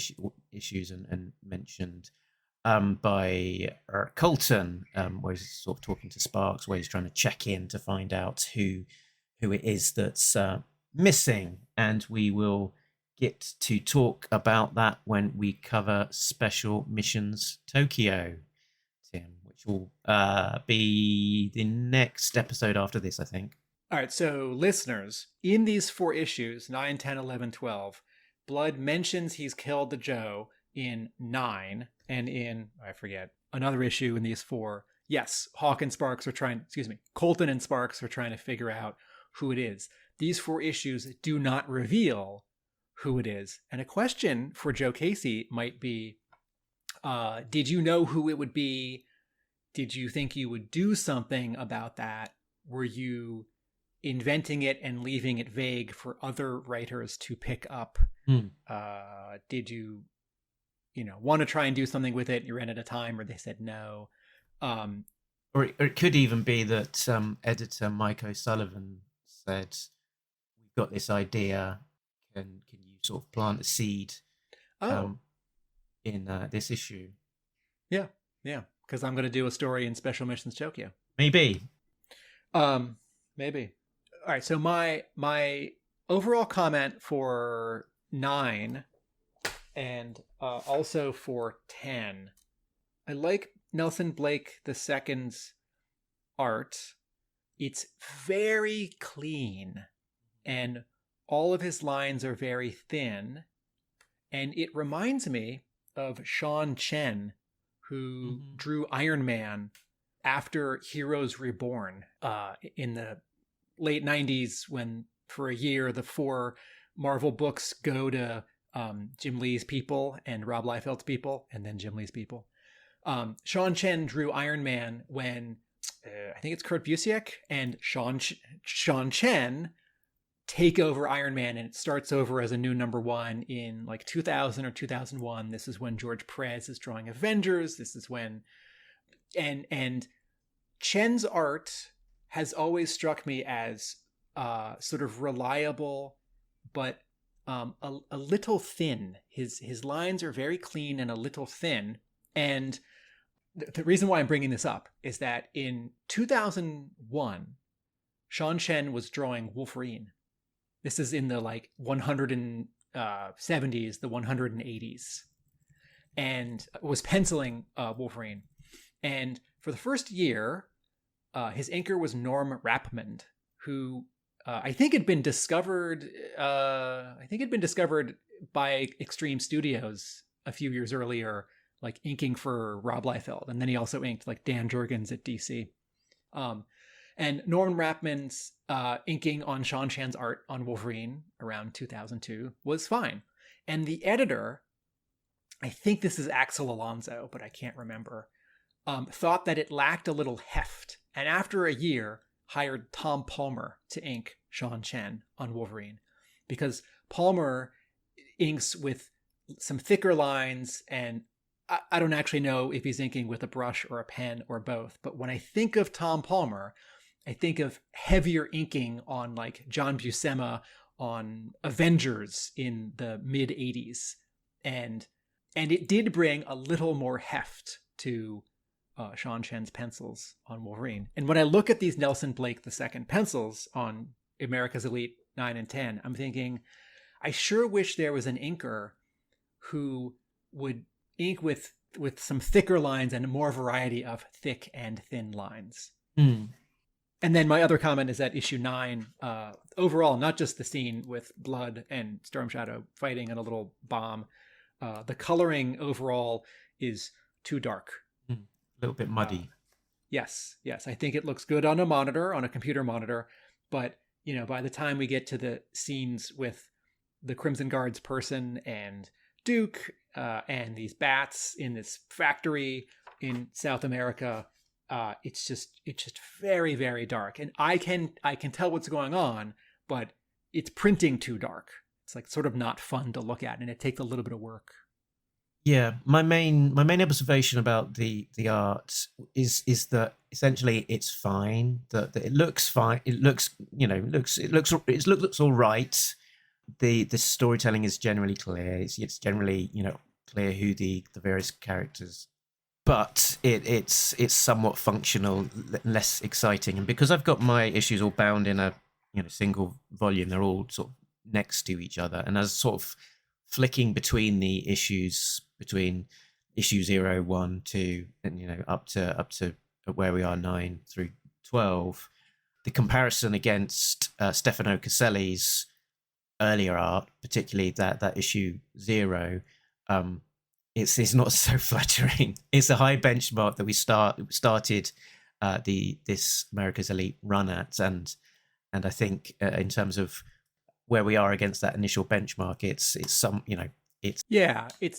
issues and mentioned by Colton, where he's sort of talking to Sparks, where he's trying to check in to find out who it is that's missing, and we will get to talk about that when we cover Special Missions Tokyo, Tim, which will be the next episode after this, I think.
All right, so listeners, in these 4 issues, 9, 10, 11, 12, Blood mentions he's killed the Joe in 9, and in, I forget, another issue in these 4, yes, Hawk and Sparks are trying, Colton and Sparks are trying to figure out who it is. These 4 issues do not reveal who it is. And a question for Joe Casey might be, did you know who it would be? Did you think you would do something about that? Were you inventing it and leaving it vague for other writers to pick up? Did you want to try and do something with it? You ran out of time, or they said no.
Or it could even be that editor Mike O'Sullivan said, "We've got this idea. Can you sort of plant a seed in this issue?"
Yeah, because I'm going to do a story in Special Missions Tokyo.
Maybe.
Maybe. All right. So my overall comment for 9 and also for 10, I like Nelson Blake II's art. It's very clean, and all of his lines are very thin, and it reminds me of Sean Chen, who drew Iron Man after Heroes Reborn in the late 90s, when for a year the 4 Marvel books go to Jim Lee's people and Rob Liefeld's people, and then Jim Lee's people. Sean Chen drew Iron Man when I think it's Kurt Busiek and Sean Chen take over Iron Man, and it starts over as a new #1 in like 2000 or 2001. This is when George Perez is drawing Avengers. This is when and Chen's art has always struck me as sort of reliable, but a little thin. His lines are very clean and a little thin. And the reason why I'm bringing this up is that in 2001, Sean Chen was drawing Wolverine. This is in the like 170s, the 180s, and was penciling Wolverine. And for the first year, his inker was Norm Rapmund, who I think had been discovered. By Extreme Studios a few years earlier, like inking for Rob Liefeld, and then he also inked like Dan Jurgens at DC. And Norm Rapmund's inking on Sean Chan's art on Wolverine around 2002 was fine. And the editor, I think this is Axel Alonso, but I can't remember, thought that it lacked a little heft. And after a year, hired Tom Palmer to ink Sean Chen on Wolverine, because Palmer inks with some thicker lines, and I don't actually know if he's inking with a brush or a pen or both. But when I think of Tom Palmer, I think of heavier inking on like John Buscema on Avengers in the mid 80s. And it did bring a little more heft to Sean Chen's pencils on Wolverine. And when I look at these Nelson Blake II pencils on America's Elite 9 and 10, I'm thinking, I sure wish there was an inker who would ink with some thicker lines and more variety of thick and thin lines. And then my other comment is that issue 9, overall, not just the scene with Blood and Storm Shadow fighting and a little bomb, the coloring overall is too dark.
A little bit muddy.
Yes. I think it looks good on a computer monitor, but by the time we get to the scenes with the Crimson Guard's person and Duke and these bats in this factory in South America, it's just very, very dark. And I can tell what's going on, but it's printing too dark. It's like sort of not fun to look at, and it takes a little bit of work.
Yeah, my main observation about the art is that essentially it's fine. That it looks fine. It looks all right. The storytelling is generally clear. It's generally clear who the various characters, but it's somewhat functional, less exciting. And because I've got my issues all bound in a single volume, they're all sort of next to each other, and as sort of flicking between the issues, between issue 0, 1, 2, and up to where we are 9 through 12, the comparison against Stefano Caselli's earlier art, particularly that issue 0, it's not so flattering. It's a high benchmark that we started this America's Elite run at, and I think in terms of where we are against that initial benchmark, it's
it's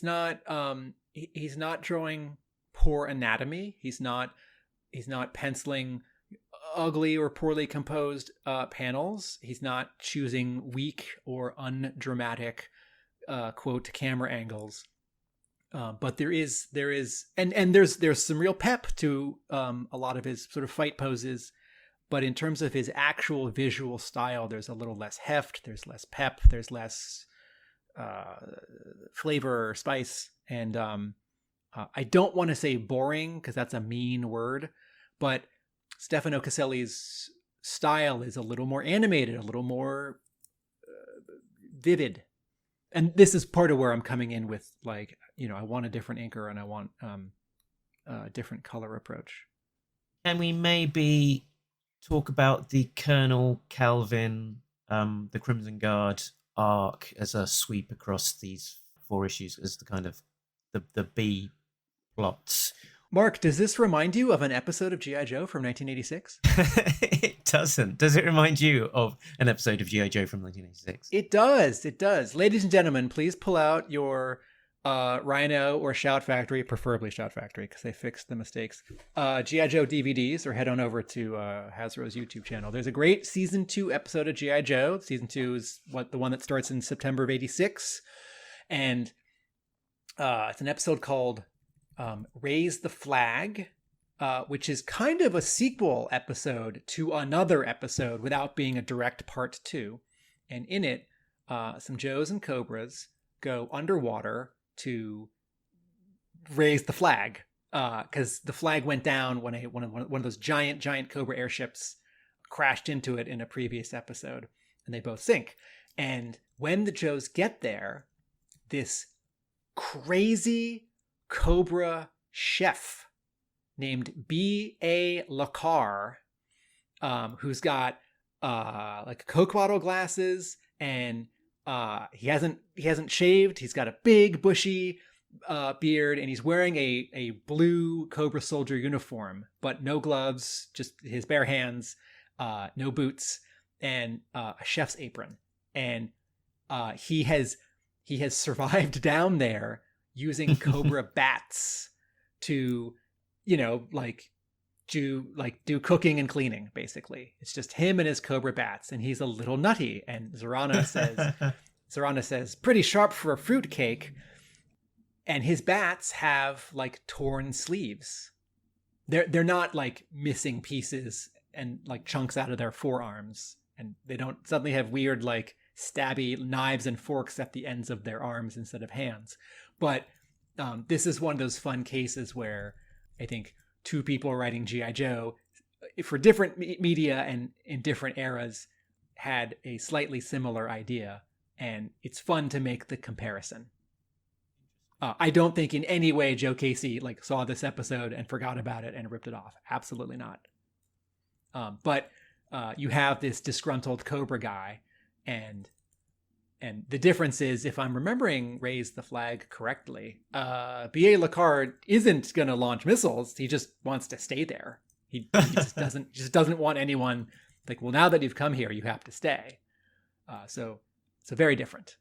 not. He's not drawing poor anatomy. He's not penciling ugly or poorly composed panels. He's not choosing weak or undramatic quote camera angles. But there's some real pep to a lot of his sort of fight poses. But in terms of his actual visual style, there's a little less heft, there's less pep, there's less flavor or spice. And I don't want to say boring because that's a mean word, but Stefano Caselli's style is a little more animated, a little more vivid. And this is part of where I'm coming in with, like, I want a different inker and I want a different color approach.
Can we maybe talk about the Colonel Calvin, the Crimson Guard arc as a sweep across these 4 issues as the kind of the B plots?
Mark, does this remind you of an episode of G.I.Joe from 1986?
It doesn't. Does it remind you of an episode of G.I.Joe from 1986?
It does. It does. Ladies and gentlemen, please pull out your Rhino or Shout Factory, preferably Shout Factory because they fixed the mistakes, G.I.Joe DVDs, or head on over to Hasbro's YouTube channel. There's a great season 2 episode of G.I.Joe. Season 2 is the one that starts in September of 86. And it's an episode called Raise the Flag, which is kind of a sequel episode to another episode without being a direct part 2. And in it, some Joes and Cobras go underwater to raise the flag, because the flag went down when one of those giant Cobra airships crashed into it in a previous episode, and they both sink. And when the Joes get there, this crazy Cobra chef named B.A. Lacar, who's got like Coke bottle glasses, and he hasn't shaved. He's got a big bushy beard, and he's wearing a blue Cobra soldier uniform, but no gloves, just his bare hands, no boots, and a chef's apron. And he has survived down there using Cobra bats to, do cooking and cleaning, basically. It's just him and his Cobra bats, and he's a little nutty. And Zorana says, pretty sharp for a fruitcake. And his bats have like torn sleeves. They're not like missing pieces and like chunks out of their forearms. And they don't suddenly have weird like stabby knives and forks at the ends of their arms instead of hands. But this is one of those fun cases where I think 2 people writing G.I. Joe for different media and in different eras had a slightly similar idea. And it's fun to make the comparison. I don't think in any way Joe Casey like saw this episode and forgot about it and ripped it off. Absolutely not. But you have this disgruntled Cobra guy, and the difference is, if I'm remembering Raise the Flag correctly, B.A. Lacar isn't going to launch missiles. He just wants to stay there. He just doesn't want anyone like, well, now that you've come here, you have to stay. So very different.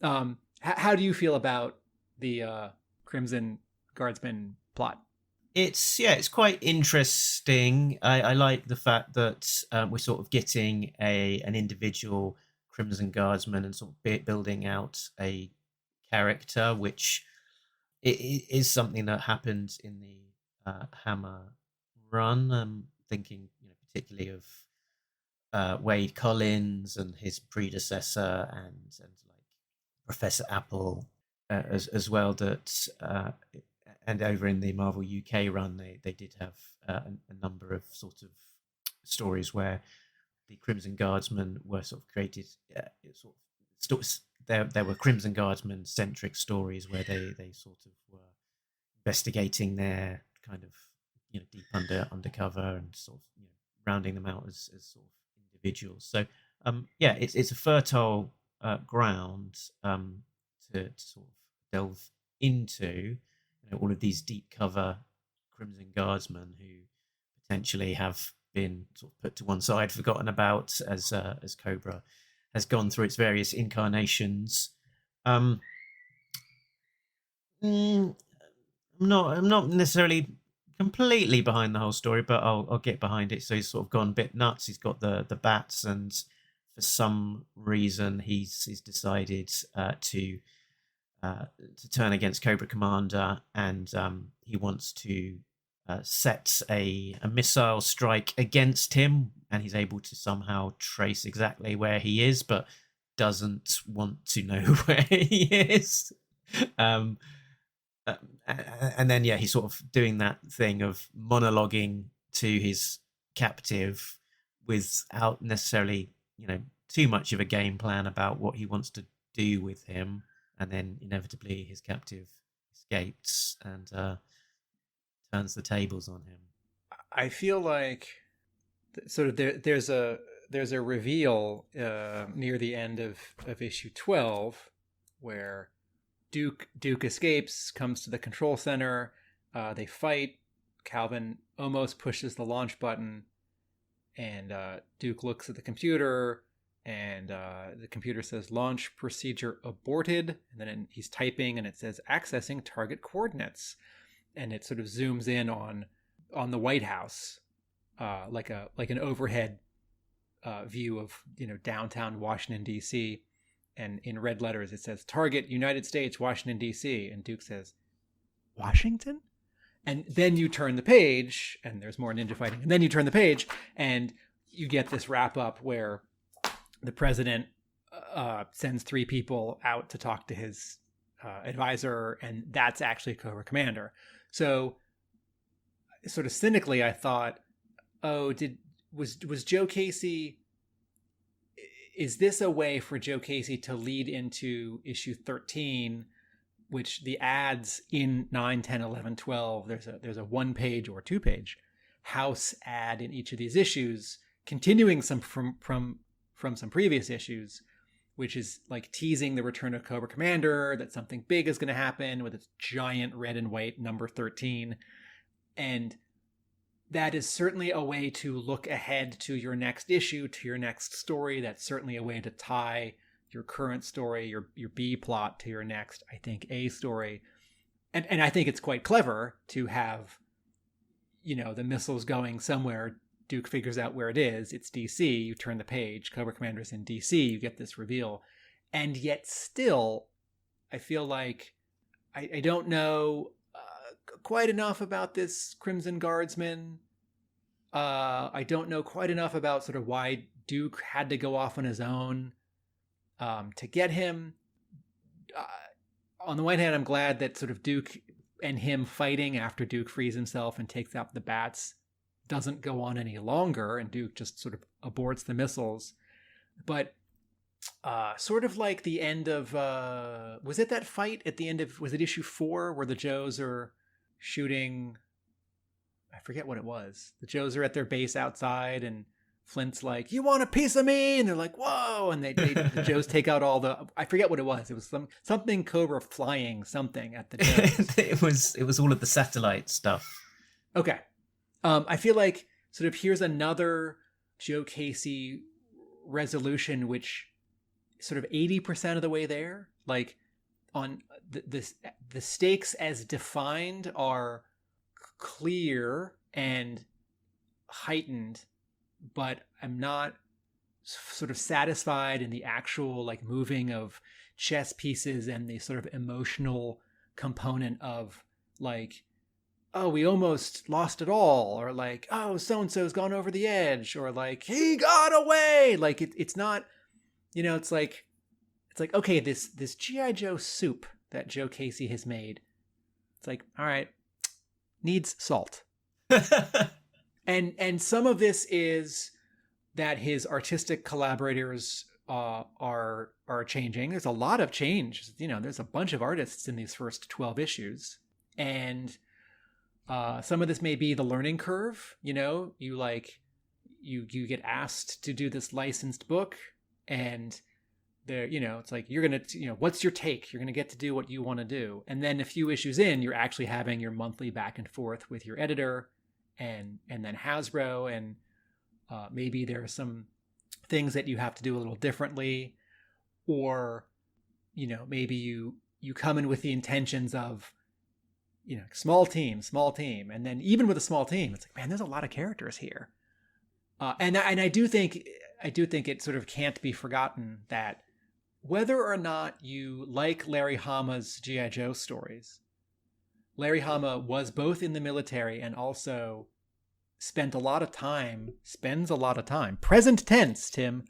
How do you feel about the Crimson Guardsman plot?
It's quite interesting. I like the fact that we're sort of getting an individual Crimson Guardsman and sort of building out a character, which is something that happened in the Hammer run. I'm thinking, particularly of Wade Collins and his predecessor, and like Professor Apple as well. That and over in the Marvel UK run, they did have a number of sort of stories where the Crimson Guardsmen were sort of created. There were Crimson Guardsman centric stories where they sort of were investigating their kind of deep undercover and sort of rounding them out as sort of individuals. So yeah, it's a fertile ground to sort of delve into, all of these deep cover Crimson Guardsmen who potentially have been sort of put to one side, forgotten about as Cobra has gone through its various incarnations. I'm not necessarily completely behind the whole story, but I'll get behind it. So he's sort of gone a bit nuts. He's got the bats, and for some reason he's decided to turn against Cobra Commander, and he wants to set a missile strike against him, and he's able to somehow trace exactly where he is, but doesn't want to know where he is. And then he's sort of doing that thing of monologuing to his captive without necessarily too much of a game plan about what he wants to do with him, and then inevitably his captive escapes and turns the tables on him.
I feel like sort of there's a reveal near the end of issue 12 where Duke escapes, comes to the control center. They fight. Calvin almost pushes the launch button, and Duke looks at the computer, and the computer says launch procedure aborted, and then he's typing, and it says accessing target coordinates, and it sort of zooms in on the White House, like an overhead view of downtown Washington D.C. And in red letters, it says, Target, United States, Washington, D.C. And Duke says, Washington? And then you turn the page, and there's more ninja fighting. And then you turn the page, and you get this wrap-up where the president sends 3 people out to talk to his advisor, and that's actually Cobra Commander. So sort of cynically, I thought, was Joe Casey... Is this a way for Joe Casey to lead into issue 13, which the ads in 9, 10, 11, 12, there's a 1-page or 2-page house ad in each of these issues, continuing some from some previous issues, which is like teasing the return of Cobra Commander, that something big is going to happen with its giant red and white number 13. And that is certainly a way to look ahead to your next issue, to your next story. That's certainly a way to tie your current story, your B plot to your next, I think, A story. And I think it's quite clever to have, the missiles going somewhere. Duke figures out where it is. It's DC. You turn the page. Cobra Commander's in DC. You get this reveal. And yet still, I feel like I don't know quite enough about this Crimson Guardsman. I don't know quite enough about sort of why Duke had to go off on his own to get him. On the one hand, I'm glad that sort of Duke and him fighting after Duke frees himself and takes out the bats doesn't go on any longer, and Duke just sort of aborts the missiles. But sort of like the end of was it that fight at the end of, was it issue 4 where the Joes are shooting, I forget what it was. The Joes are at their base outside, and Flint's like, "You want a piece of me?" And they're like, "Whoa!" And the Joes take out all the, I forget what it was. It was something Cobra flying something at the Joes.
it was all of the satellite stuff.
Okay, I feel like sort of here's another Joe Casey resolution, which sort of 80% of the way there. Like on the stakes as defined are clear and heightened, but I'm not sort of satisfied in the actual like moving of chess pieces and the sort of emotional component of like, oh, we almost lost it all, or like, oh, so-and-so's gone over the edge, or like, he got away. Like it's not, it's like, okay, this G.I. Joe soup that Joe Casey has made, it's like, all right, needs salt. And some of this is that his artistic collaborators are changing. There's a lot of change. There's a bunch of artists in these first 12 issues. And some of this may be the learning curve. You you get asked to do this licensed book, and there, it's like, you're going to, what's your take? You're going to get to do what you want to do. And then a few issues in, you're actually having your monthly back and forth with your editor and then Hasbro. And maybe there are some things that you have to do a little differently, or, maybe you come in with the intentions of, small team. And then even with a small team, it's like, man, there's a lot of characters here. And I do think it sort of can't be forgotten that whether or not you like Larry Hama's G.I. Joe stories, Larry Hama was both in the military and also spends a lot of time, present tense, Tim,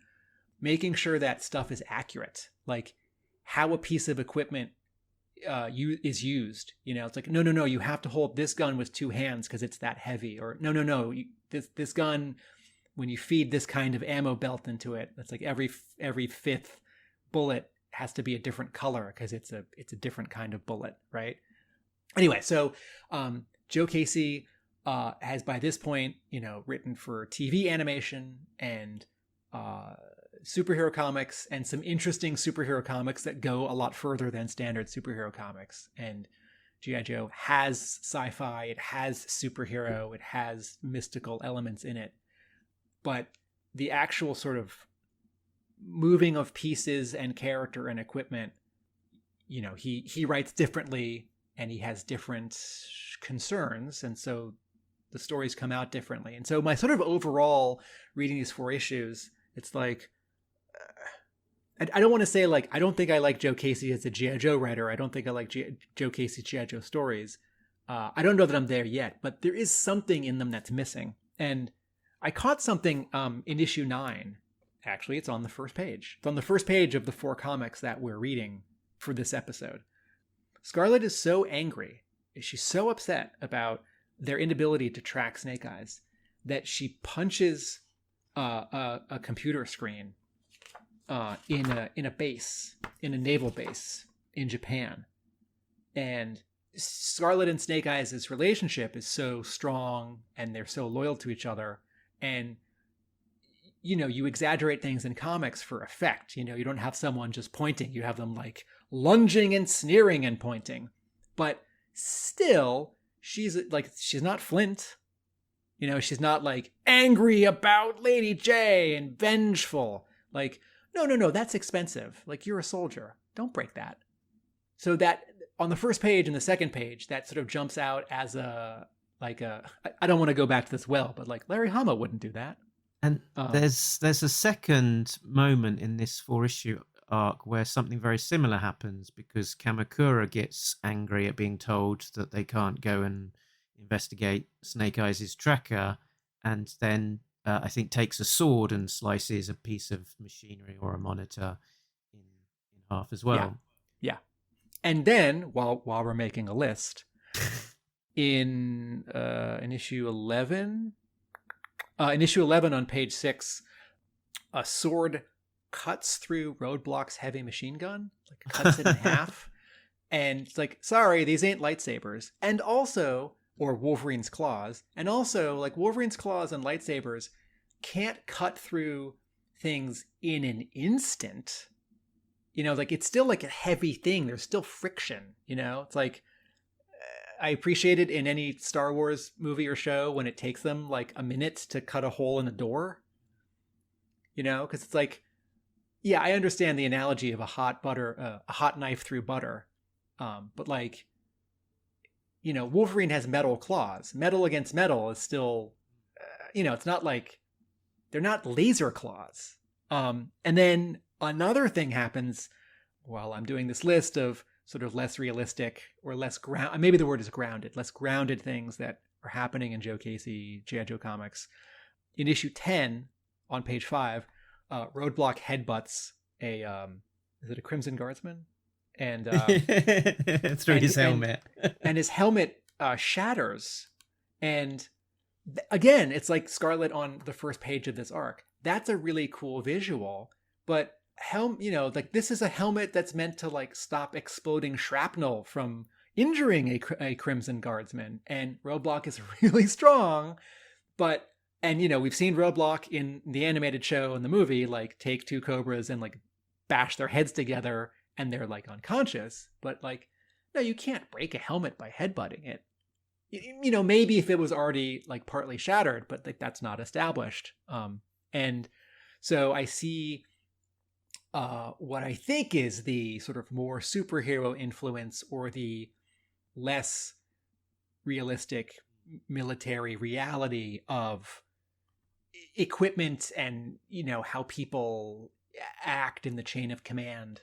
making sure that stuff is accurate. Like how a piece of equipment is used. It's like, no, you have to hold this gun with two hands because it's that heavy. Or no, this gun, when you feed this kind of ammo belt into it, it's like every fifth bullet has to be a different color because it's a different kind of bullet, right? Anyway, so Joe Casey has by this point, written for TV animation and superhero comics, and some interesting superhero comics that go a lot further than standard superhero comics. And G.I. Joe has sci-fi, it has superhero, it has mystical elements in it. But the actual sort of moving of pieces and character and equipment, he writes differently and he has different concerns. And so the stories come out differently. And so my sort of overall reading these 4 issues, it's like, I don't want to say like, I don't think I like Joe Casey as a G.I. Joe writer. I don't think I like Joe Casey's G.I. Joe stories. I don't know that I'm there yet, but there is something in them that's missing. And I caught something in issue 9. Actually, it's on the first page. It's on the first page of the 4 comics that we're reading for this episode. Scarlet is so angry. She's so upset about their inability to track Snake Eyes that she punches a computer screen in a base, in a naval base in Japan. And Scarlet and Snake Eyes' relationship is so strong and they're so loyal to each other. And you exaggerate things in comics for effect. You don't have someone just pointing. You have them like lunging and sneering and pointing. But still, she's not Flint. She's not like angry about Lady J and vengeful. Like, no, that's expensive. Like, you're a soldier. Don't break that. So that on the first page and the second page, that sort of jumps out as I don't want to go back to this well, but like Larry Hama wouldn't do that.
And there's a second moment in this 4-issue arc where something very similar happens, because Kamakura gets angry at being told that they can't go and investigate Snake Eyes' tracker, and then I think takes a sword and slices a piece of machinery or a monitor in half as well.
Yeah. And then while we're making a list, in issue 11. In issue 11 on page 6, a sword cuts through Roadblock's heavy machine gun, like cuts it in half. And it's like, sorry, these ain't lightsabers. And also, or Wolverine's claws. And also, like, Wolverine's claws and lightsabers can't cut through things in an instant. Like, it's still like a heavy thing. There's still friction, It's like, I appreciate it in any Star Wars movie or show when it takes them like a minute to cut a hole in a door, because it's like, yeah, I understand the analogy of a hot knife through butter. But like, Wolverine has metal claws. Metal against metal is still, it's not like they're not laser claws. And then another thing happens while I'm doing this list of sort of less realistic or less maybe the word is grounded, less grounded things that are happening in Joe Casey, G.I. Joe comics. In issue 10 on page 5, Roadblock headbutts is it a Crimson Guardsman? And
through his helmet.
And his helmet shatters. And again, it's like Scarlet on the first page of this arc. That's a really cool visual, but like this is a helmet that's meant to like stop exploding shrapnel from injuring a Crimson Guardsman, and Roadblock is really strong, but And, you know, we've seen Roadblock in the animated show and the movie, like take two cobras and like bash their heads together and they're like unconscious. But like, no, you can't break a helmet by headbutting it. You know, maybe if it was already like partly shattered, but like that's not established. And so I see what I think is the sort of more superhero influence or the less realistic military reality of equipment and, you know, how people act in the chain of command.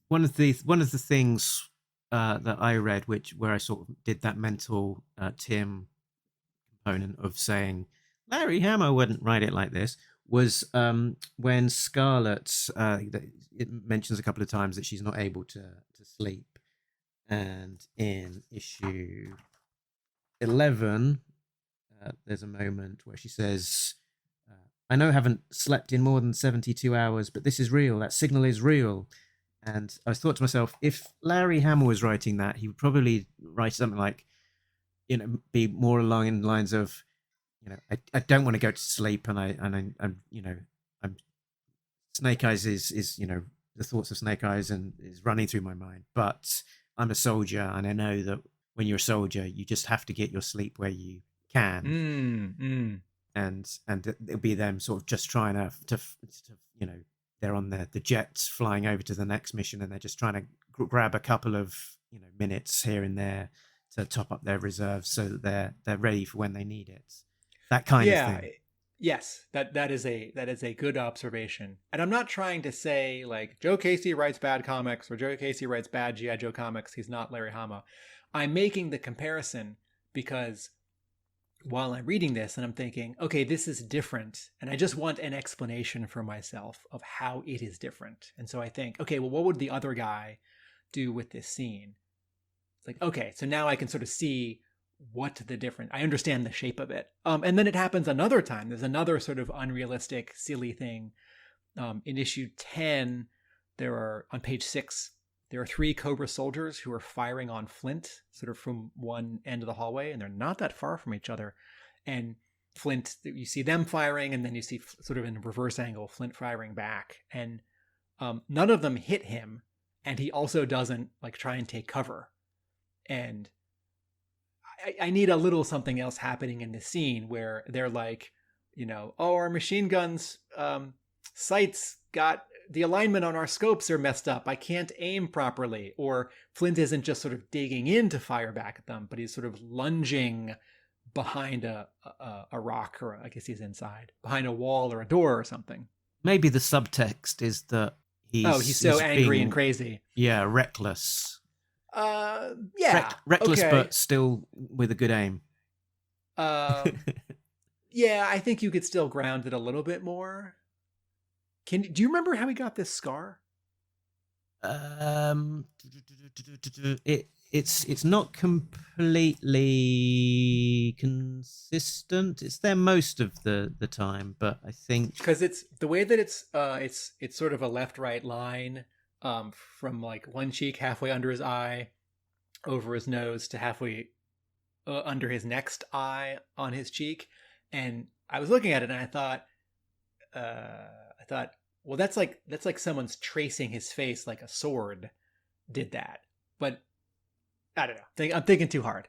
One of the things that I read, where I sort of did that mental Tim component of saying Larry Hama wouldn't write it like this, was when Scarlet, it mentions a couple of times that she's not able to sleep, and in issue 11, there's a moment where she says, I know I haven't slept in more than 72 hours, but this is real. That signal is real. And I thought to myself, if Larry Hama was writing that, he would probably write something like, you know, be more along the lines of, you know, I don't want to go to sleep, and I'm you know, I'm Snake Eyes is you know, the thoughts of Snake Eyes and is running through my mind, but I'm a soldier, and I know that when you're a soldier, you just have to get your sleep where you can. And it'll be them sort of just trying to you know, they're on the jets flying over to the next mission, and they're just trying to grab a couple of, you know, minutes here and there to top up their reserves so that they're ready for when they need it. That kind of thing.
Yes, that is a good observation. And I'm not trying to say like Joe Casey writes bad comics or Joe Casey writes bad G.I. Joe comics. He's not Larry Hama. I'm making the comparison because while I'm reading this and I'm thinking, okay, this is different, and I just want an explanation for myself of how it is different. And so I think, okay, well, what would the other guy do with this scene? It's like, okay, so now I can sort of see what the different, I understand the shape of it. And then it happens another time. There's another sort of unrealistic, silly thing. In issue 10, there are, on page 6, there are 3 Cobra soldiers who are firing on Flint, sort of from one end of the hallway, and they're not that far from each other. And Flint, you see them firing, and then you see sort of in a reverse angle, Flint firing back. And none of them hit him, and he also doesn't like try and take cover. And I need a little something else happening in this scene where they're like, you know, oh, our machine guns sights got the alignment on our scopes are messed up. I can't aim properly. Or Flint isn't just sort of digging in to fire back at them, but he's sort of lunging behind a rock, or I guess he's inside, behind a wall or a door or something.
Maybe the subtext is that he's
so angry
being,
and crazy.
Yeah, reckless.
Yeah.
Reckless,
okay.
but still with a good aim.
Yeah, I think you could still ground it a little bit more. Do you remember how he got this scar?
It's not completely consistent. It's there most of the time, but I think
because it's the way that it's sort of a left-right line, from like one cheek halfway under his eye, over his nose to halfway under his next eye on his cheek. And I was looking at it and I thought, well, that's like someone's tracing his face like a sword did that. But I don't know. I'm thinking too hard.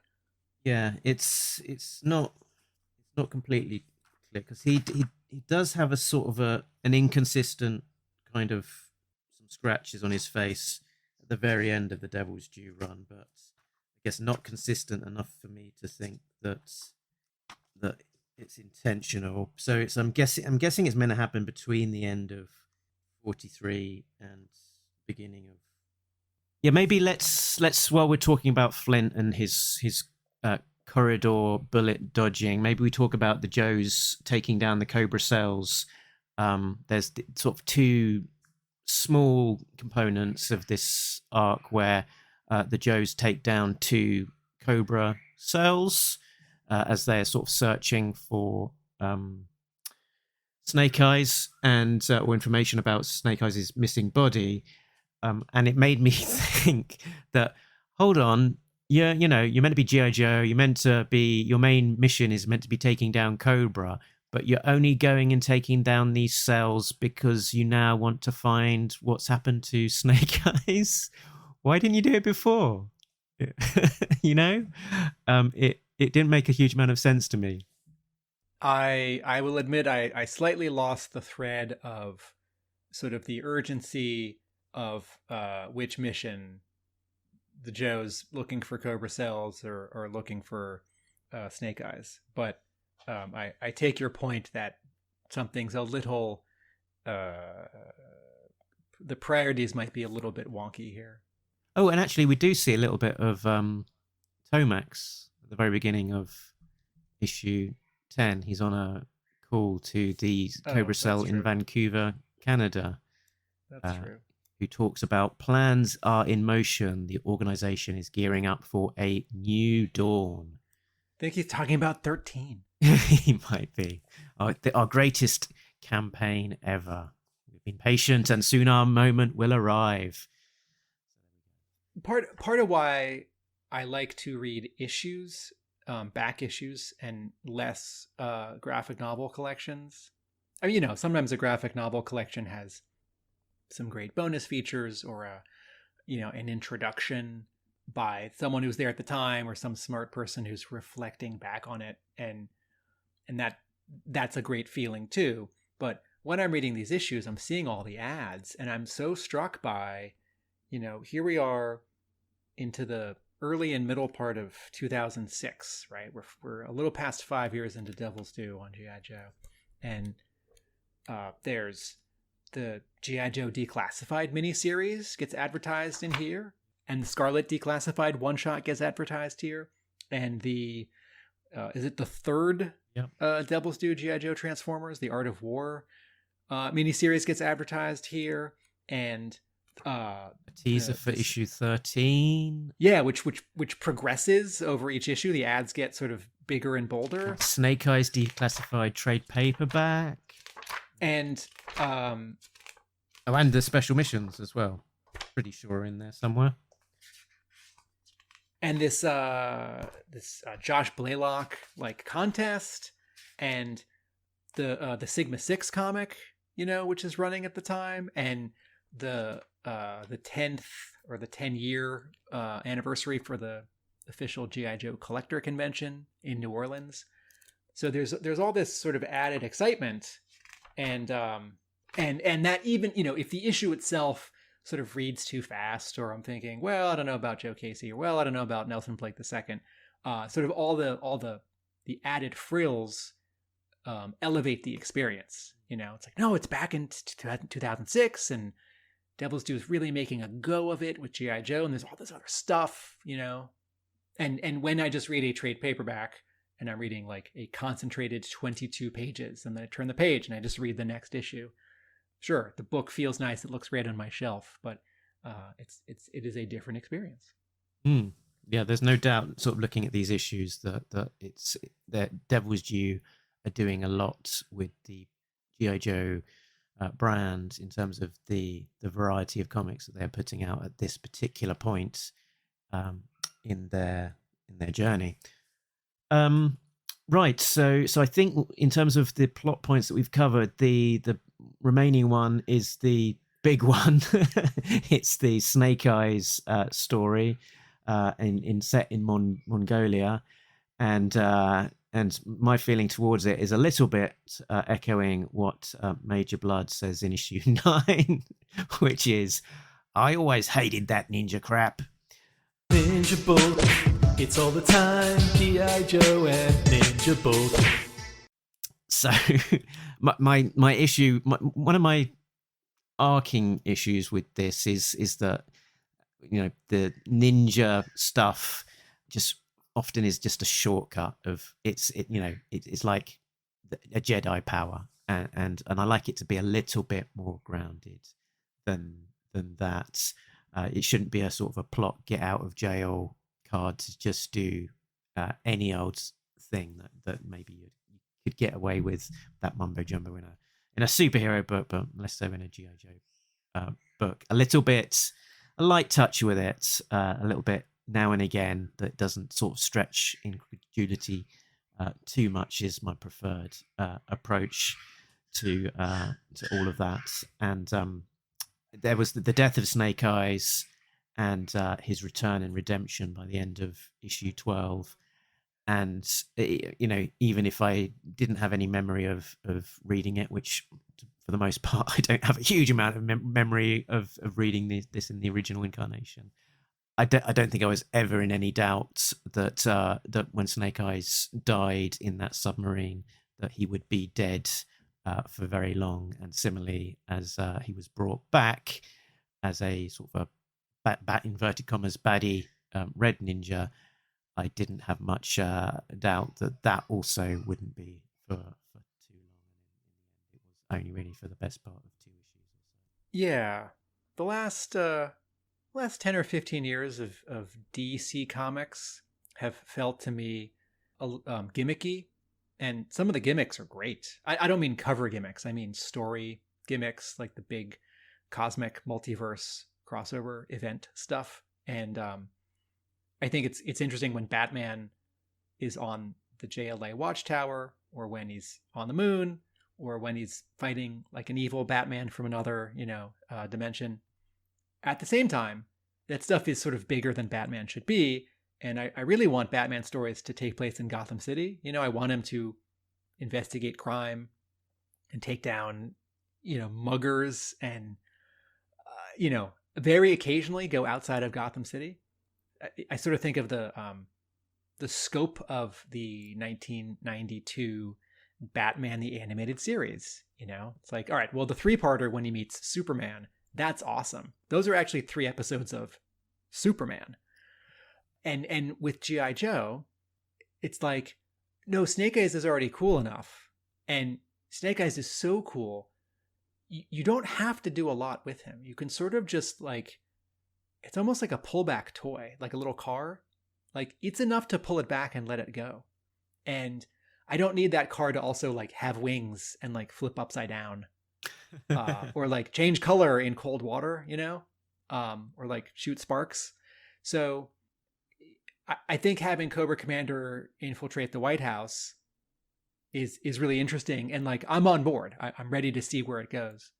Yeah, it's not completely clear because he does have a sort of an inconsistent kind of some scratches on his face at the very end of the Devil's Due run, but I guess not consistent enough for me to think that it's intentional. So I'm guessing it's meant to happen between the end of 43 and beginning of. Yeah, maybe let's while we're talking about Flint and his corridor bullet dodging, maybe we talk about the Joes taking down the Cobra cells. There's sort of 2 small components of this arc where the Joes take down 2 Cobra cells as they're sort of searching for Snake Eyes and or information about Snake Eyes' missing body. And it made me think that, hold on, you're meant to be G.I. Joe. You're meant to be, your main mission is meant to be taking down Cobra. but you're only going and taking down these cells because you now want to find what's happened to Snake Eyes. Why didn't you do it before? You know, it didn't make a huge amount of sense to me.
I will admit I slightly lost the thread of sort of the urgency of which mission the Joe's looking for Cobra cells or looking for Snake Eyes. But I take your point that something's a little the priorities might be a little bit wonky here.
Oh, and actually we do see a little bit of Tomax at the very beginning of issue 10. He's on a call to the Cobra Cell in Vancouver, Canada.
That's true.
Who talks about plans are in motion. The organization is gearing up for a new dawn.
I think he's talking about 13.
He might be. Our greatest campaign ever. We've been patient and soon our moment will arrive.
Part of why I like to read issues, back issues, and less graphic novel collections. I mean, sometimes a graphic novel collection has some great bonus features or an introduction by someone who's there at the time or some smart person who's reflecting back on it, and that's a great feeling too. But when I'm reading these issues, I'm seeing all the ads, and I'm so struck by, here we are into the early and middle part of 2006, right? We're a little past 5 years into Devil's Due on G.I. Joe, and there's the G.I. Joe Declassified miniseries gets advertised in here, and the Scarlet Declassified one-shot gets advertised here, and the is it the third Devil's Due G.I. Joe Transformers, The Art of War miniseries gets advertised here, and
a teaser for issue 13.
Yeah, which progresses over each issue. The ads get sort of bigger and bolder.
Snake Eyes Declassified trade paperback.
And
and the special missions as well. Pretty sure in there somewhere.
And this Josh Blaylock contest, and the Sigma 6 comic, which is running at the time, and the 10th or the 10-year anniversary for the official G.I. Joe collector convention in New Orleans. So there's all this sort of added excitement, and that even if the issue itself sort of reads too fast, or I'm thinking, well, I don't know about Joe Casey, or well, I don't know about Nelson Blake II, sort of all the added frills elevate the experience. It's like, no, it's back in 2006, and Devil's Due is really making a go of it with G.I. Joe, and there's all this other stuff, and when I just read a trade paperback and I'm reading like a concentrated 22 pages, and then I turn the page and I just read the next issue. Sure, the book feels nice, it looks great on my shelf, but it is a different experience.
Yeah, there's no doubt. Sort of looking at these issues that Devil's Due are doing a lot with the G.I. Joe brand in terms of the variety of comics that they're putting out at this particular point in their journey. Right, so I think in terms of the plot points that we've covered, the remaining one is the big one. It's the Snake Eyes story set in Mongolia, and my feeling towards it is a little bit echoing what Major Blood says in issue 9, which is, I always hated that ninja crap.
Ninja bolt, it's all the time, G.I. Joe and Ninja bolt.
So my issue, one of my arcing issues with this is that the ninja stuff just often is just a shortcut of it's like a Jedi power, and I like it to be a little bit more grounded than that. It shouldn't be a sort of a plot get out of jail card to just do any old thing that maybe you could get away with that mumbo jumbo in a superhero book, but less so in a G.I. Joe book. A light touch with it, a little bit now and again that doesn't sort of stretch incredulity too much is my preferred approach to all of that. And there was the death of Snake Eyes and his return and redemption by the end of issue 12. And even if I didn't have any memory of reading it, which for the most part I don't have a huge amount of memory of reading this in the original incarnation, I don't think I was ever in any doubt that that when Snake Eyes died in that submarine, that he would be dead for very long. And similarly, as he was brought back as a sort of a inverted commas baddie Red Ninja, I didn't have much doubt that also wouldn't be for too long. And in the end, it was only really for the best part of 2 issues or so.
Yeah, the last 10 or 15 years of DC comics have felt to me gimmicky, and some of the gimmicks are great. I don't mean cover gimmicks. I mean story gimmicks, like the big cosmic multiverse crossover event stuff. And I think it's interesting when Batman is on the JLA Watchtower, or when he's on the moon, or when he's fighting like an evil Batman from another, dimension. At the same time, that stuff is sort of bigger than Batman should be. And I really want Batman stories to take place in Gotham City. I want him to investigate crime and take down, muggers, and, very occasionally go outside of Gotham City. I sort of think of the scope of the 1992 Batman the Animated Series. It's like, all right, well, the 3-parter when he meets Superman, that's awesome. Those are actually 3 episodes of Superman. And with G.I. Joe, it's like, no, Snake Eyes is already cool enough. And Snake Eyes is so cool, you don't have to do a lot with him. You can sort of just like, it's almost like a pullback toy, like a little car. Like, it's enough to pull it back and let it go. And I don't need that car to also like have wings and like flip upside down. Or like change color in cold water, or like shoot sparks. So I think having Cobra Commander infiltrate the White House is really interesting. And like, I'm on board. I'm ready to see where it goes.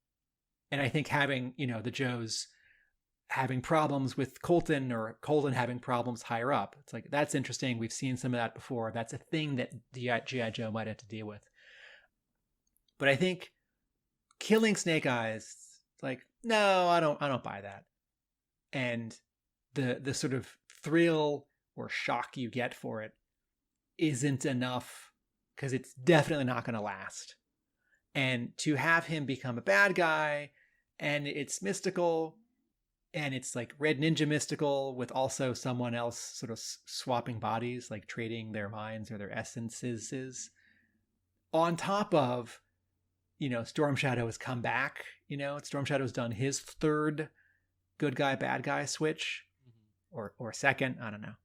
And I think having, the Joes having problems with Colton, or Colton having problems higher up, it's like, that's interesting. We've seen some of that before. That's a thing that G.I. Joe might have to deal with. But I think killing Snake Eyes, like, no, I don't buy that. And the sort of thrill or shock you get for it isn't enough, because it's definitely not going to last. And to have him become a bad guy, and it's mystical, and it's like Red Ninja mystical with also someone else sort of swapping bodies, like trading their minds or their essences, on top of, Storm Shadow has come back. Storm Shadow's done his 3rd good guy, bad guy switch, or second. I don't know.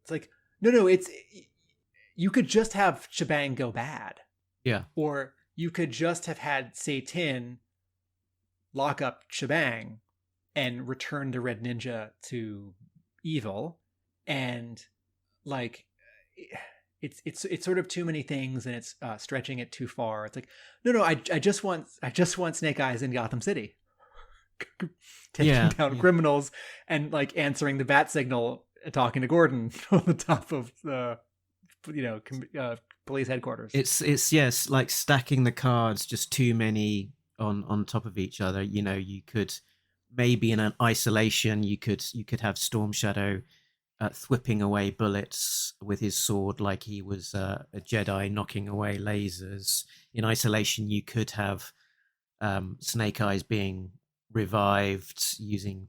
It's like, no, you could just have Shebang go bad.
Yeah.
Or you could just have had Satan lock up Shebang and return the Red Ninja to evil. And like, it's sort of too many things, and it's stretching it too far. It's like, no, I just want Snake Eyes in Gotham City, taking down criminals and like answering the bat signal, talking to Gordon on the top of the police headquarters.
It's yes, like stacking the cards, just too many on top of each other. You could maybe in an isolation, you could have Storm Shadow thwipping away bullets with his sword like he was a Jedi knocking away lasers. In isolation, you could have Snake Eyes being revived using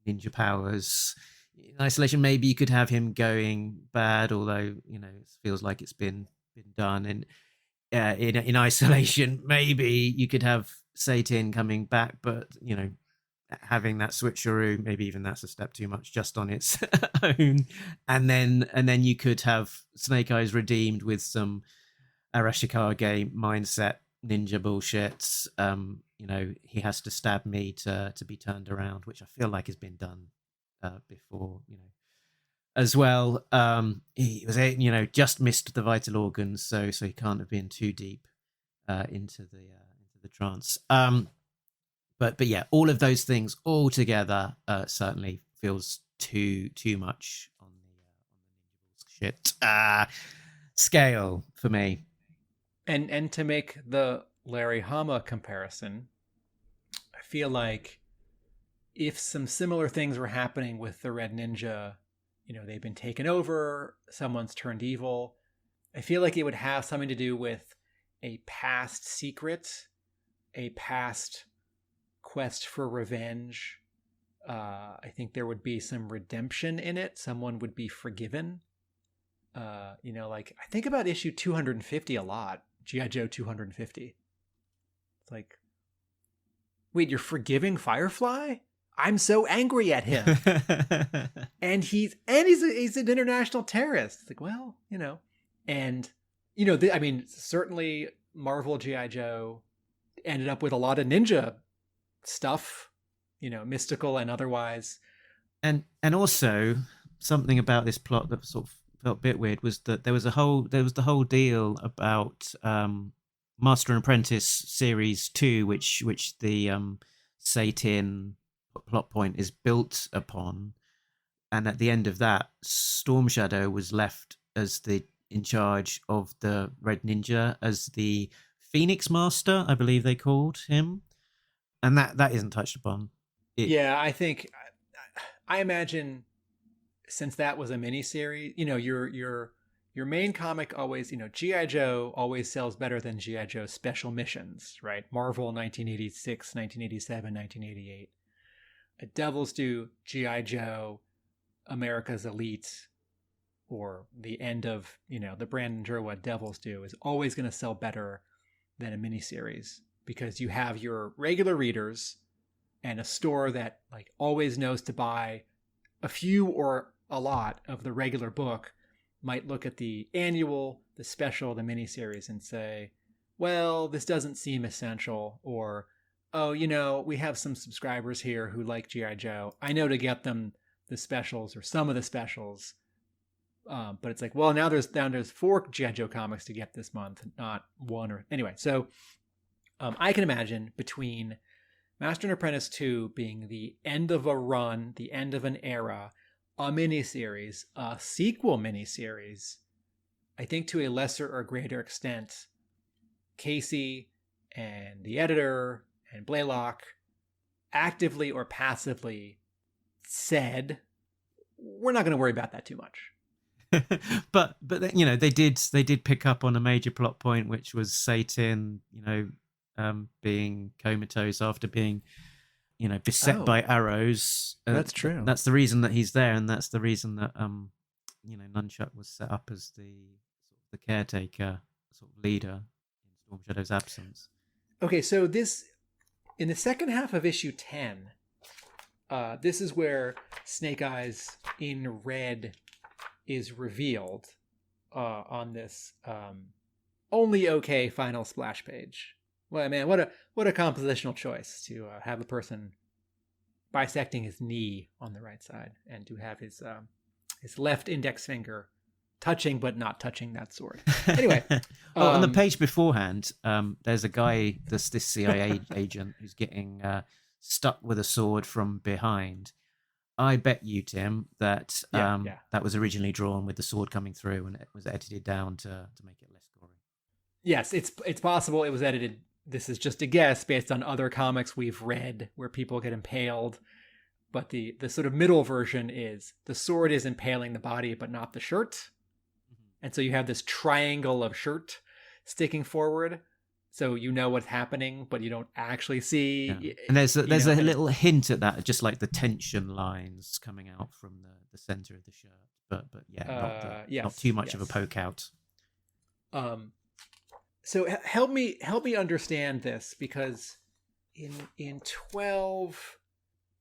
ninja powers. In isolation, maybe you could have him going bad, although it feels like it's been done. And in isolation, maybe you could have Satan coming back, but having that switcheroo, maybe even that's a step too much just on its own. And then you could have Snake Eyes redeemed with some Arashikage mindset ninja bullshit. He has to stab me to be turned around, which I feel like has been done before. as well. He was, just missed the vital organs, so he can't have been too deep into the trance. But yeah, all of those things all together certainly feels too much on the shit scale for me.
And to make the Larry Hama comparison, I feel like if some similar things were happening with the Red Ninja, they've been taken over, someone's turned evil, I feel like it would have something to do with a past secret, a past quest for revenge. I think there would be some redemption in it. Someone would be forgiven. Like I think about issue 250 a lot. G.I. Joe 250. It's like, wait, you're forgiving Firefly? I'm so angry at him. and he's an international terrorist. It's like, well, and certainly Marvel G.I. Joe ended up with a lot of ninja stuff, mystical and otherwise.
And also something about this plot that sort of felt a bit weird was that there was the whole deal about Master and Apprentice Series 2, which the Satan plot point is built upon, and at the end of that, Storm Shadow was left as in charge of the Red Ninja as the Phoenix Master, I believe they called him, and that isn't touched upon.
Yeah, I imagine, since that was a miniseries, your main comic always, G.I. Joe always sells better than G.I. Joe Special Missions, right? Marvel 1986, 1987, 1988. Devils do G.I. Joe, America's Elite, or the end of, the Brandon Jerwood Devils do is always going to sell better than a miniseries, because you have your regular readers and a store that like always knows to buy a few or a lot of the regular book might look at the annual, the special, the miniseries and say, well, this doesn't seem essential, or, oh, we have some subscribers here who like G.I. Joe. I know to get them the specials or some of the specials. But it's like, well, now there's 4 G.I. Joe comics to get this month, not one. Or anyway, so I can imagine between Master and Apprentice 2 being the end of a run, the end of an era, a miniseries, a sequel miniseries, I think to a lesser or greater extent, Casey and the editor and Blaylock actively or passively said, we're not going to worry about that too much.
but they did pick up on a major plot point, which was Satan being comatose after being beset by arrows.
That's true.
That's the reason that he's there, and that's the reason that Nunchuck was set up as the caretaker, sort of leader in Storm Shadow's absence.
Okay, so this, in the second half of issue 10, this is where Snake Eyes in red is revealed on this only okay final splash page. Well, man, what a compositional choice to have a person bisecting his knee on the right side and to have his left index finger touching but not touching that sword. Anyway,
on the page beforehand, there's a guy, this CIA agent, who's getting stuck with a sword from behind. I bet you, Tim, that that was originally drawn with the sword coming through, and it was edited down to make it less gory.
Yes, it's possible it was edited. This is just a guess based on other comics we've read where people get impaled. But the sort of middle version is the sword is impaling the body, but not the shirt. Mm-hmm. And so you have this triangle of shirt sticking forward. So you know what's happening, but you don't actually see.
Yeah. And there's a little hint at that, just like the tension lines coming out from the center of the shirt. But yeah, not too much of a poke out.
So help me understand this, because in 12,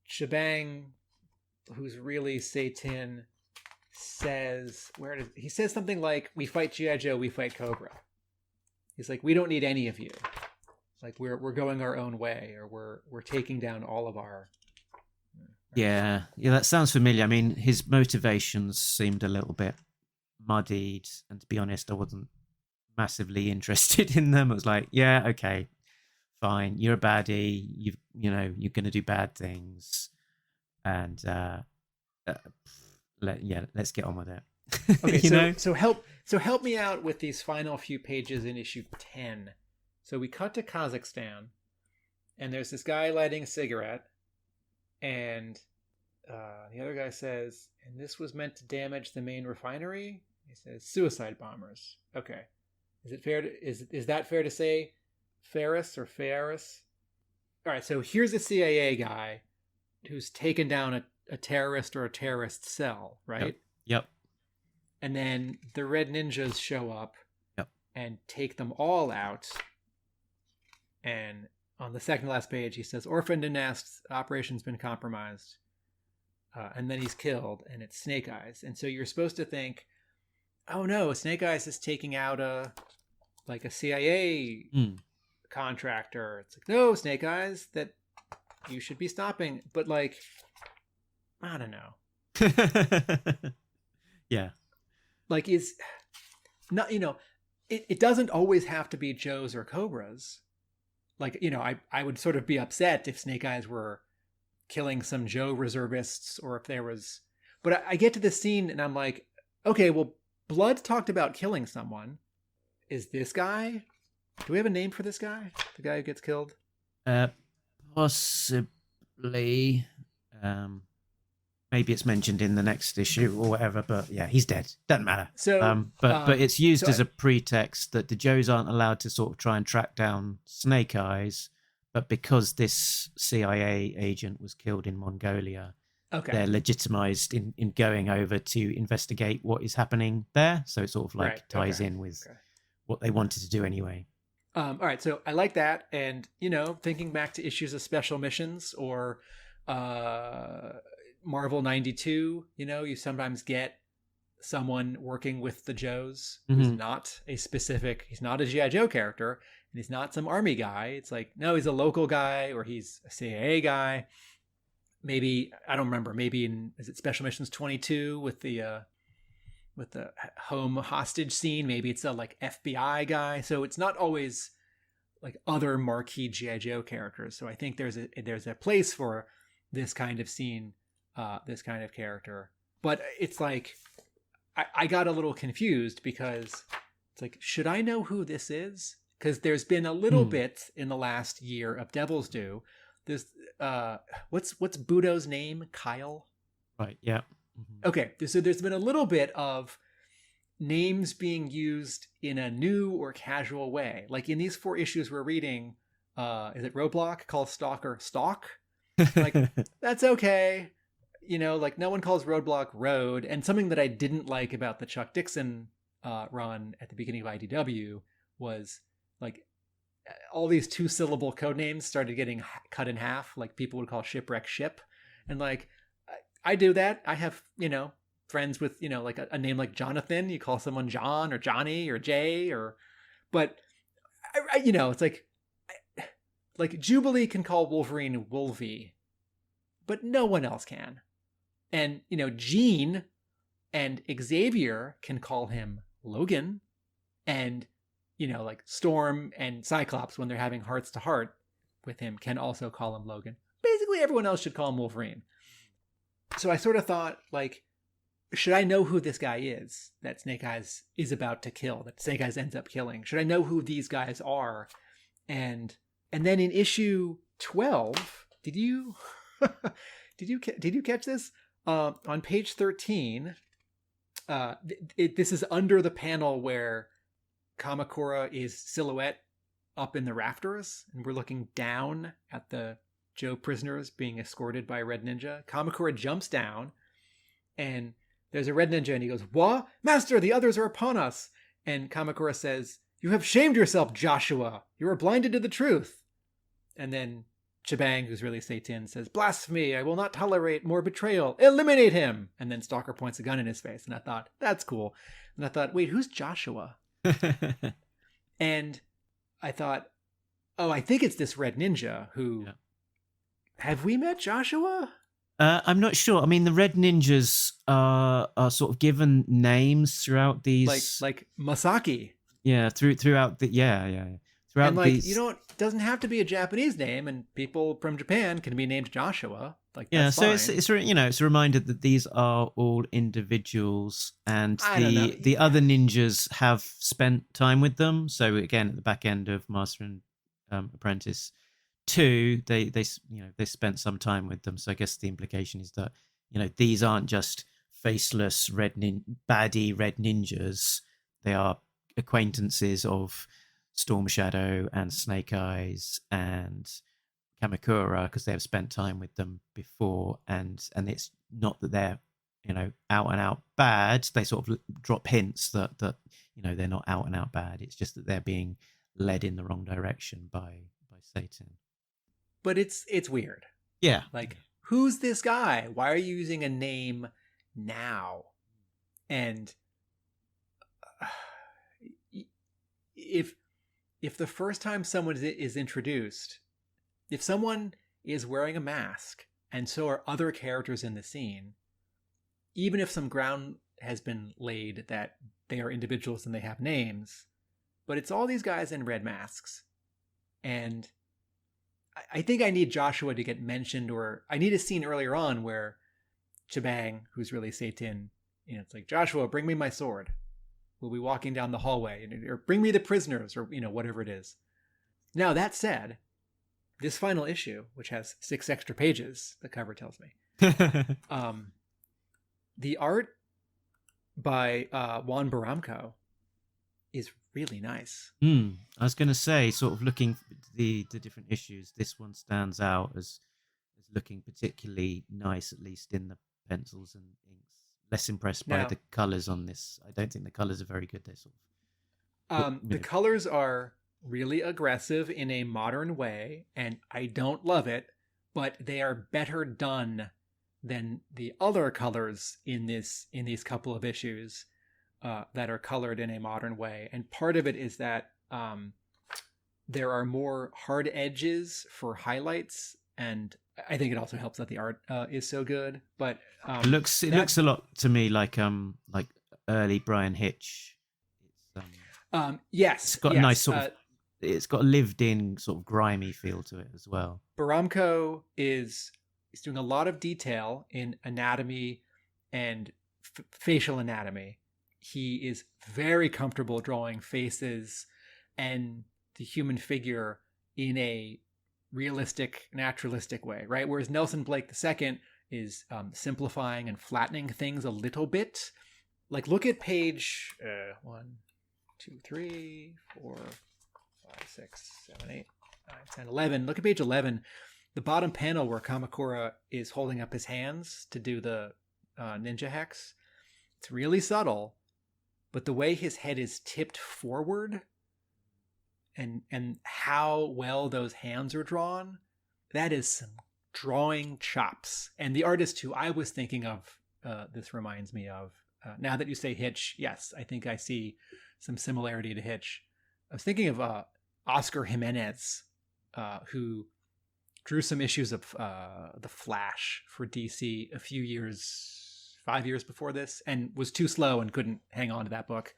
Shebang, who's really Satan, says he says something like, "We fight G.I. Joe, we fight Cobra." He's like, "We don't need any of you. Like we're going our own way, or we're taking down all of our
Yeah, that sounds familiar. I mean, his motivations seemed a little bit muddied, and to be honest, I wasn't massively interested in them. I was like, yeah, okay, fine, you're a baddie. You're going to do bad things, and let's get on with it.
Okay, so help me out with these final few pages in issue 10. So we cut to Kazakhstan, and there's this guy lighting a cigarette, and the other guy says, and this was meant to damage the main refinery? He says, suicide bombers. Okay. Is that fair to say? Ferris or Ferris? All right, so here's a CIA guy who's taken down a terrorist or a terrorist cell, right?
Yep.
And then the Red Ninjas show up and take them all out. And on the second to last page, he says, orphaned and nest, operation's been compromised. And then he's killed, and it's Snake Eyes. And so you're supposed to think, oh no, Snake Eyes is taking out a CIA contractor. It's like, no, Snake Eyes, that you should be stopping. But like, I don't know.
Yeah.
Like, is not, it doesn't always have to be Joes or Cobras. Like, I would sort of be upset if Snake Eyes were killing some Joe reservists, or if there was, but I get to this scene and I'm like, okay, well, Blood talked about killing someone. Is this guy? Do we have a name for this guy? The guy who gets killed?
Possibly. Maybe it's mentioned in the next issue or whatever, but yeah, he's dead. Doesn't matter.
So,
but it's used as a pretext that the Joes aren't allowed to sort of try and track down Snake Eyes, but because this CIA agent was killed in Mongolia, they're legitimized in going over to investigate what is happening there. So it sort of like ties in with what they wanted to do anyway.
All right, so I like that, and thinking back to issues of Special Missions or Marvel 92, you sometimes get someone working with the Joes who's not he's not a G.I. Joe character, and he's not some army guy. It's like, no, he's a local guy, or he's a CIA guy. Maybe, I don't remember, maybe is it Special Missions 22 with the home hostage scene? Maybe it's a like FBI guy. So it's not always like other marquee G.I. Joe characters. So I think there's a place for this kind of scene, this kind of character. But it's like, I got a little confused because it's like, should I know who this is? Because there's been a little bit in the last year of Devil's Due. This what's Budo's name? Kyle?
Right, yeah.
Okay, so there's been a little bit of names being used in a new or casual way. Like in these 4 issues we're reading, is it Roadblock calls Stalker Stalk? Like, that's okay. Like no one calls Roadblock Road. And something that I didn't like about the Chuck Dixon run at the beginning of IDW was like all these 2-syllable code names started getting cut in half. Like people would call Shipwreck Ship. And like, I do that. I have, friends with, like a name like Jonathan. You call someone John or Johnny or Jay but it's like Jubilee can call Wolverine Wolvie, but no one else can. And, Jean and Xavier can call him Logan, and, like Storm and Cyclops, when they're having hearts to heart with him, can also call him Logan. Basically, everyone else should call him Wolverine. So I sort of thought, like, should I know who this guy is that Snake Eyes is about to kill, that Snake Eyes ends up killing? Should I know who these guys are? And then in issue 12, did you catch this? On page 13, this is under the panel where Kamakura is silhouette up in the rafters, and we're looking down at the Joe prisoners being escorted by a Red Ninja. Kamakura jumps down, and there's a Red Ninja, and he goes, "What? Master, the others are upon us!" And Kamakura says, "You have shamed yourself, Joshua! You are blinded to the truth!" And then Chabang, who's really Satan, says, "Blasphemy! I will not tolerate more betrayal! Eliminate him!" And then Stalker points a gun in his face, and I thought, that's cool. And I thought, wait, who's Joshua? And I thought, oh, I think it's this Red Ninja who... Yeah. Have we met Joshua?
I'm not sure. I mean, the Red Ninjas are sort of given names throughout these,
like Masaki.
yeah, throughout the throughout
And like
these.
you don't doesn't have to be a Japanese name, and people from Japan can be named Joshua. Like
Yeah,
that's
so
fine.
it's a reminder that these are all individuals, and
I don't know.
the other ninjas have spent time with them. So again, at the back end of Master and Apprentice 2, they spent some time with them. So I guess the implication is that these aren't just faceless baddie red ninjas. They are acquaintances of Storm Shadow and Snake Eyes and Kamakura, because they have spent time with them before, and it's not that they're out and out bad. They sort of drop hints that they're not out and out bad. It's just that they're being led in the wrong direction by Satan.
But it's weird.
Yeah,
Like, who's this guy? Why are you using a name now? And if the first time someone is introduced, if someone is wearing a mask and so are other characters in the scene, even if some ground has been laid that they are individuals and they have names, but it's all these guys in red masks. And I think I need Joshua to get mentioned, or I need a scene earlier on where Chabang, who's really Satan, it's like, Joshua, bring me my sword. We'll be walking down the hallway, or bring me the prisoners, or whatever it is. Now, that said, this final issue, which has 6 extra pages, the cover tells me, the art by Juan Baramco is really nice.
I was going to say, sort of looking at the different issues, this one stands out as looking particularly nice, at least in the pencils and inks. Less impressed by the colors on this. I don't think the colors are very good. They're sort of
the colors are really aggressive in a modern way, and I don't love it, but they are better done than the other colors in these couple of issues that are colored in a modern way. And part of it is that there are more hard edges for highlights, and I think it also helps that the art is so good. But
it looks a lot to me like early Brian Hitch.
Yes,
it's got a nice sort of. It's got a lived-in sort of grimy feel to it as well.
Baramco is doing a lot of detail in anatomy and facial anatomy. He is very comfortable drawing faces and the human figure in a realistic, naturalistic way, right? Whereas Nelson Blake II is simplifying and flattening things a little bit. Like, look at page 1, 2, 3, 4, 5, 6, 7, 8, 9, 10, 11. Look at page 11. The bottom panel where Kamakura is holding up his hands to do the ninja hex. It's really subtle, but the way his head is tipped forward and how well those hands are drawn, that is some drawing chops. And the artist who I was thinking of, this reminds me of, now that you say Hitch, yes, I think I see some similarity to Hitch. I was thinking of Oscar Jimenez, who drew some issues of The Flash for DC 5 years before this, and was too slow and couldn't hang on to that book.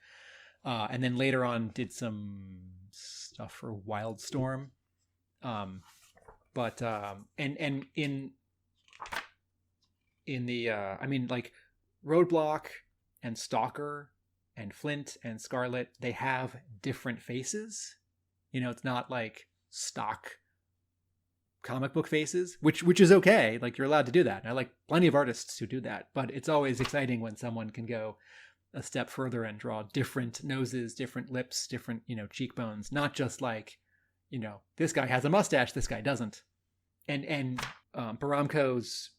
And then later on did some stuff for Wildstorm. But and in the I mean, like, Roadblock and Stalker and Flint and Scarlet, they have different faces. It's not like stock comic book faces, which is okay. Like, you're allowed to do that. And I like plenty of artists who do that, but it's always exciting when someone can go a step further and draw different noses, different lips, different, cheekbones, not just like, this guy has a mustache, this guy doesn't. And Baramco's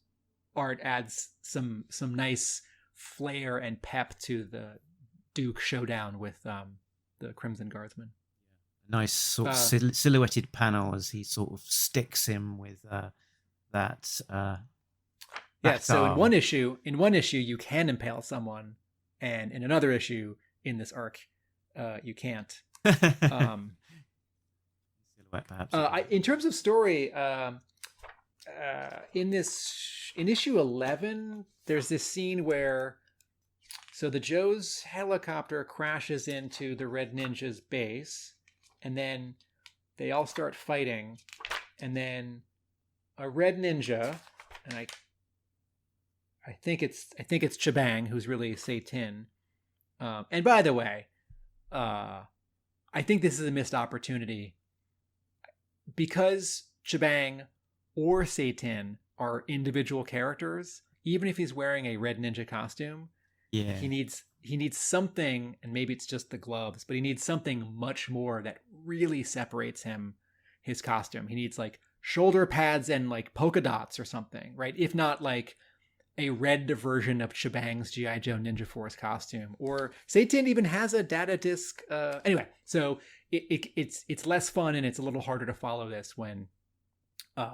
art adds some nice flair and pep to the Duke showdown with the Crimson Guardsman.
Nice sort of silhouetted panel as he sort of sticks him with that.
Yeah. So in one issue, you can impale someone, and in another issue in this arc, you can't.
Silhouette, perhaps.
In terms of story, in this in issue 11, there's this scene where, so the Joe's helicopter crashes into the Red Ninja's base, and then they all start fighting, and then a Red Ninja, and I think it's Chabang, who's really Satan. And by the way, I think this is a missed opportunity because Chabang or Satan are individual characters. Even if he's wearing a Red Ninja costume,
Yeah.
he needs something, and maybe it's just the gloves, but he needs something much more that really separates his costume. He needs like shoulder pads and like polka dots or something, right? If not like a red version of Chabang's G.I. Joe Ninja Force costume, or Satan even has a data disc. Anyway, so it's less fun, and it's a little harder to follow this when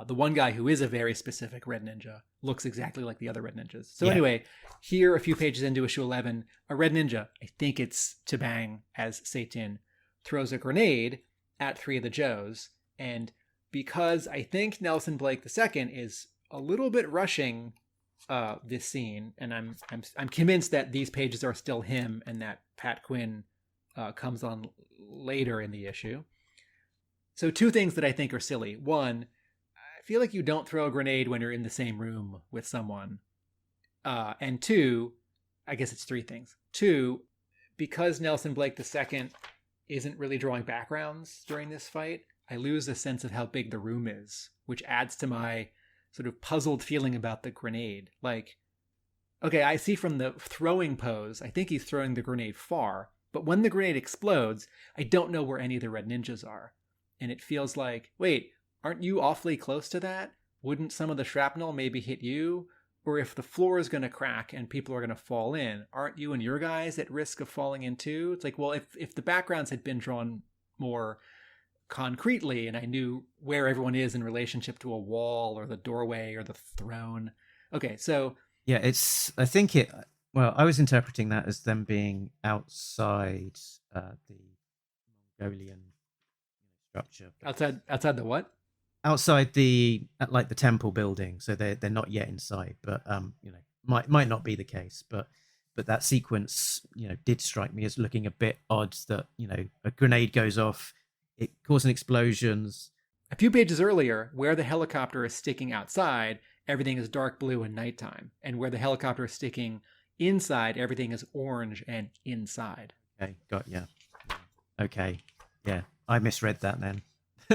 the one guy who is a very specific Red Ninja looks exactly like the other Red Ninjas. So anyway, here a few pages into issue 11, a Red Ninja, I think it's Chabang as Satan, throws a grenade at 3 of the Joes, and because I think Nelson Blake II is a little bit rushing this scene, and I'm convinced that these pages are still him, and that Pat Quinn comes on later in the issue. So 2 things that I think are silly. 1, I feel like you don't throw a grenade when you're in the same room with someone. And 2, I guess it's 3 things. 2, because Nelson Blake II isn't really drawing backgrounds during this fight, I lose a sense of how big the room is, which adds to my sort of puzzled feeling about the grenade. Like, okay, I see from the throwing pose, I think he's throwing the grenade far, but when the grenade explodes, I don't know where any of the Red Ninjas are. And it feels like, wait, aren't you awfully close to that? Wouldn't some of the shrapnel maybe hit you? Or if the floor is going to crack and people are going to fall in, aren't you and your guys at risk of falling in too? It's like, well, if the backgrounds had been drawn more concretely and I knew where everyone is in relationship to a wall or the doorway or the throne. Okay, so
Yeah, I was interpreting that as them being outside the Mongolian structure.
outside the what?
Outside the temple building, so they're not yet inside, but might not be the case, but that sequence did strike me as looking a bit odd, that a grenade goes off, it causing explosions.
A few pages earlier, where the helicopter is sticking outside, everything is dark blue and nighttime, and where the helicopter is sticking inside, everything is orange and inside.
Okay, got ya. Okay, yeah, I misread that then.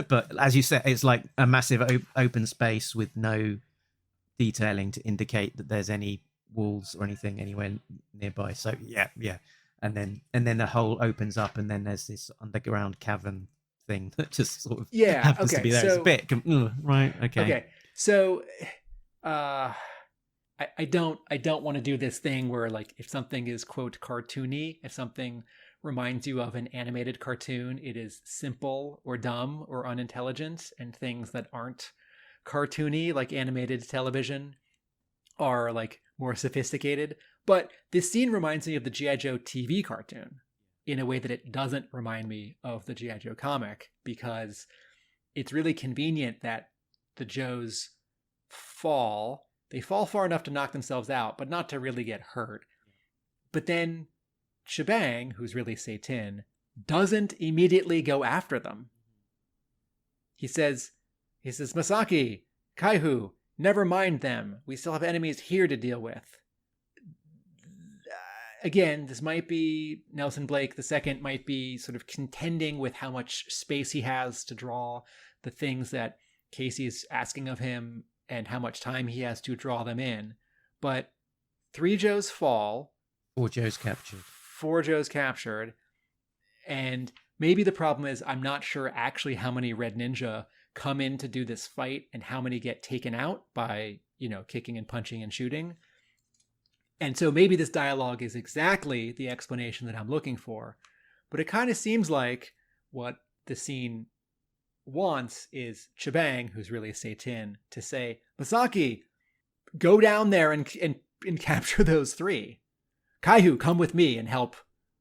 But as you said, it's like a massive open space with no detailing to indicate that there's any walls or anything anywhere nearby. So yeah, and then the hole opens up, and then there's this underground cavern thing that just sort of happens to be there. It's a bit right. Okay.
So I don't want to do this thing where, like, if something is quote cartoony, if something reminds you of an animated cartoon, it is simple or dumb or unintelligent, and things that aren't cartoony, like animated television, are like more sophisticated. But this scene reminds me of the G.I. Joe TV cartoon in a way that it doesn't remind me of the G.I. Joe comic, because it's really convenient that the Joes fall. They fall far enough to knock themselves out, but not to really get hurt. But then Chabang, who's really Satan, doesn't immediately go after them. He says, Masaki, Kaihu, never mind them. We still have enemies here to deal with. Again, this might be Nelson Blake II might be sort of contending with how much space he has to draw the things that Casey's asking of him and how much time he has to draw them in. But 3 Joes fall.
4 Joes captured.
4 Joes captured. And maybe the problem is I'm not sure actually how many Red Ninja come in to do this fight and how many get taken out by, kicking and punching and shooting. And so maybe this dialogue is exactly the explanation that I'm looking for. But it kind of seems like what the scene wants is Chabang, who's really Satan, to say, Masaki, go down there and capture those 3. Kaihu, come with me and help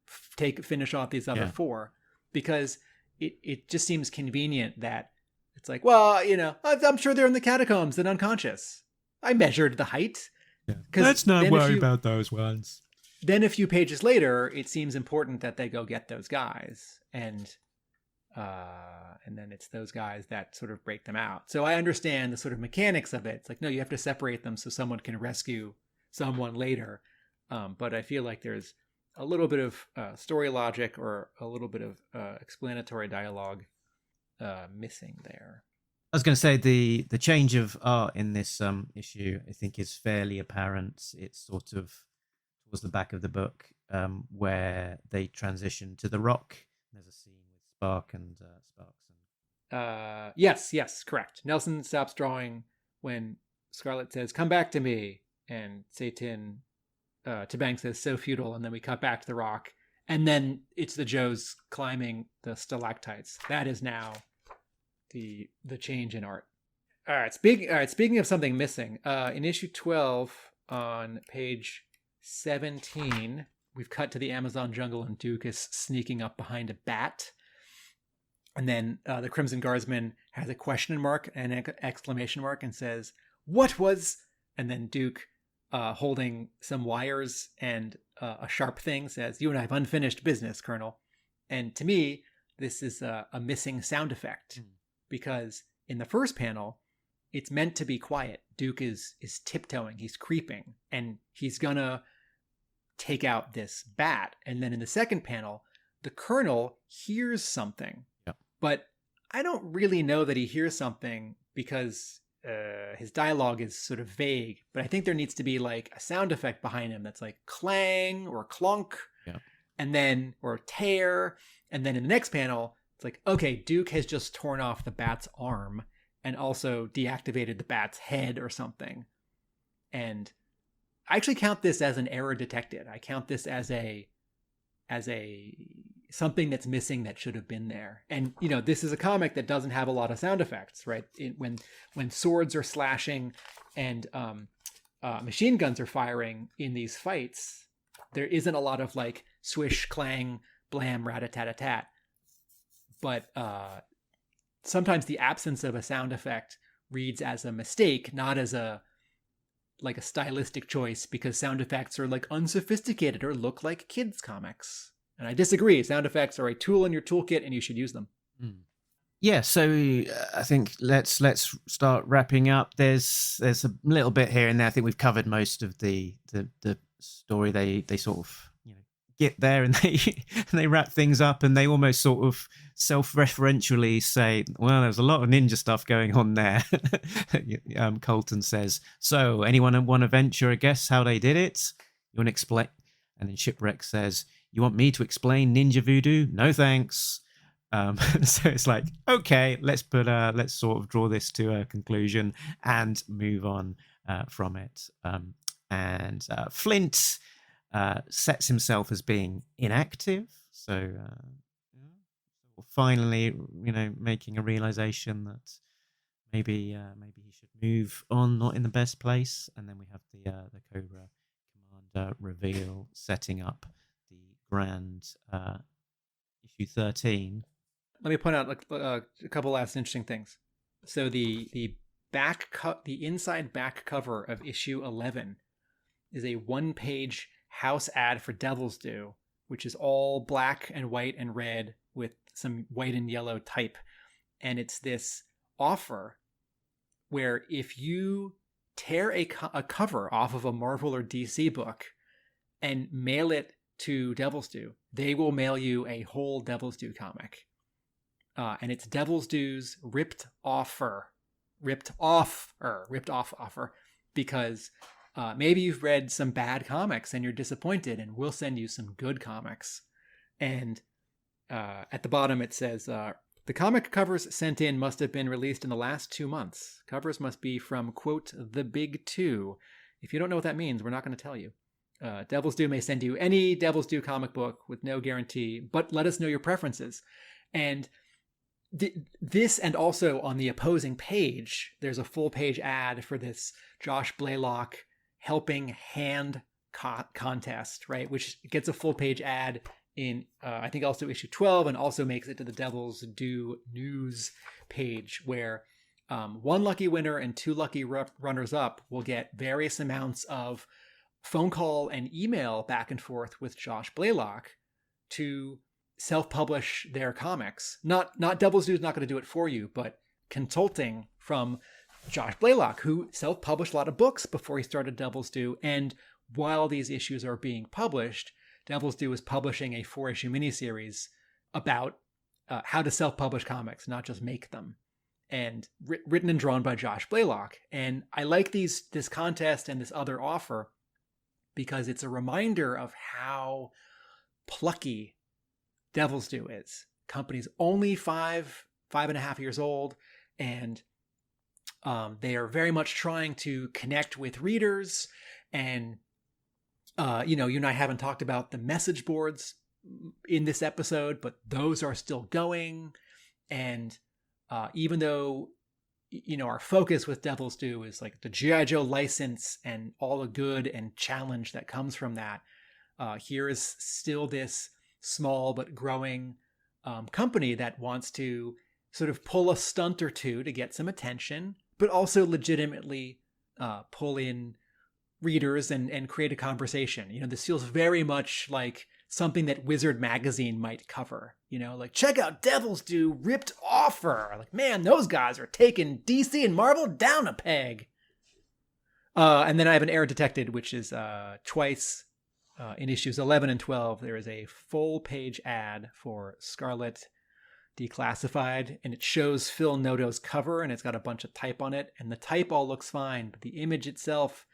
finish off these other 4. Because it just seems convenient that it's like, well, I'm sure they're in the catacombs and unconscious. I measured the height.
Yeah.
'Cause
Let's not
then if
worry
you-
about those ones.
Then a few pages later, it seems important that they go get those guys, and then it's those guys that sort of break them out. So I understand the sort of mechanics of it. It's like, no, you have to separate them so someone can rescue someone later. But I feel like there's a little bit of story logic or a little bit of explanatory dialogue missing there.
I was going to say the change of art in this issue, I think, is fairly apparent. It's sort of towards the back of the book where they transition to the Rock. There's a scene with Sparks and
Yes, correct. Nelson stops drawing when Scarlet says, "Come back to me," and Satan to Banks says, "So futile," and then we cut back to the Rock, and then it's the Joes climbing the stalactites. That is now the change in art. All right. Speaking of something missing, in issue 12 on page 17, we've cut to the Amazon jungle and Duke is sneaking up behind a bat. And then the Crimson Guardsman has a question mark and an exclamation mark and says, "What was?" And then Duke, holding some wires and a sharp thing, says, "You and I have unfinished business, Colonel." And to me, this is a missing sound effect because in the first panel, it's meant to be quiet. Duke is tiptoeing, he's creeping, and he's gonna take out this bat. And then in the second panel, the Colonel hears something. But I don't really know that he hears something because his dialogue is sort of vague. But I think there needs to be like a sound effect behind him that's like clang or clunk, and then or tear. And then in the next panel, it's like, okay, Duke has just torn off the bat's arm and also deactivated the bat's head or something. And I actually count this as an error detected. I count this as a something that's missing that should have been there. And this is a comic that doesn't have a lot of sound effects, right? When swords are slashing and machine guns are firing in these fights, there isn't a lot of like swish, clang, blam, rat-a-tat-a-tat. But sometimes the absence of a sound effect reads as a mistake, not as a stylistic choice, because sound effects are like unsophisticated or look like kids comics. And I disagree. Sound effects are a tool in your toolkit and you should use them.
Yeah, so I think let's start wrapping up. There's a little bit here and there. I think we've covered most of the story. They sort of get there and they wrap things up, and they almost sort of self-referentially say, well, there's a lot of ninja stuff going on there. Colton says, "So anyone want to venture a guess how they did it? You want to explain?" And then Shipwreck says, "You want me to explain ninja voodoo? No thanks." So it's like, okay, let's sort of draw this to a conclusion and move on from it. And Flint sets himself as being inactive, so finally, making a realization that maybe he should move on, not in the best place. And then we have the Cobra Commander reveal, setting up the grand issue 13.
Let me point out a couple last interesting things. So the inside back cover of issue 11 is a one-page house ad for Devil's Due, which is all black and white and red with some white and yellow type. And it's this offer where if you tear a cover off of a Marvel or DC book and mail it to Devil's Due, they will mail you a whole Devil's Due comic. And it's Devil's Due's ripped off offer, because maybe you've read some bad comics and you're disappointed, and we'll send you some good comics. And at the bottom it says, the comic covers sent in must have been released in the last 2 months. Covers must be from, quote, the big two. If you don't know what that means, we're not going to tell you. Devil's Due may send you any Devil's Due comic book with no guarantee, but let us know your preferences. And this, and also on the opposing page, there's a full page ad for this Josh Blaylock helping hand contest, right? Which gets a full page ad in, I think also issue 12, and also makes it to the Devil's Due news page, where one lucky winner and two lucky runners-up will get various amounts of phone call and email back and forth with Josh Blaylock to self-publish their comics. Not Devil's Due is not going to do it for you, but consulting from Josh Blaylock, who self-published a lot of books before he started Devil's Due. And while these issues are being published, Devil's Due is publishing a 4-issue miniseries about how to self-publish comics, not just make them. And written and drawn by Josh Blaylock. And I like this contest and this other offer because it's a reminder of how plucky Devil's Due is. Company's only 5.5 years old, and they are very much trying to connect with readers. And you and I haven't talked about the message boards in this episode, but those are still going. And even though, our focus with Devil's Due is like the G.I.Joe license and all the good and challenge that comes from that, here is still this small but growing company that wants to sort of pull a stunt or two to get some attention, but also legitimately pull in readers and create a conversation. This feels very much like something that Wizard Magazine might cover, like, check out Devil's Due ripped offer. Like, man, those guys are taking DC and Marvel down a peg. And then I have an Error Detected, which is twice in issues 11 and 12. There is a full page ad for Scarlet Declassified, and it shows Phil Noto's cover, and it's got a bunch of type on it, and the type all looks fine, but the image itself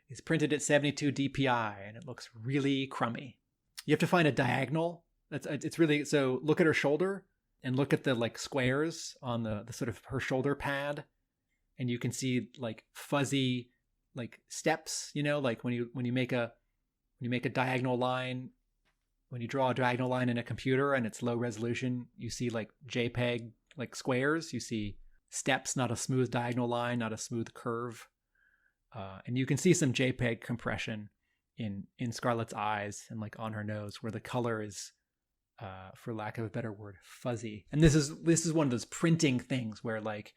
is printed at 72 DPI, and it looks really crummy. You have to find a diagonal. It's really, so look at her shoulder and look at the like squares on the sort of her shoulder pad, and you can see like fuzzy like steps, like when you make a diagonal line, when you draw a diagonal line in a computer and it's low resolution, you see like JPEG like squares, you see steps, not a smooth diagonal line, not a smooth curve. And you can see some JPEG compression in Scarlett's eyes and like on her nose, where the color is, for lack of a better word, fuzzy. And this is one of those printing things where like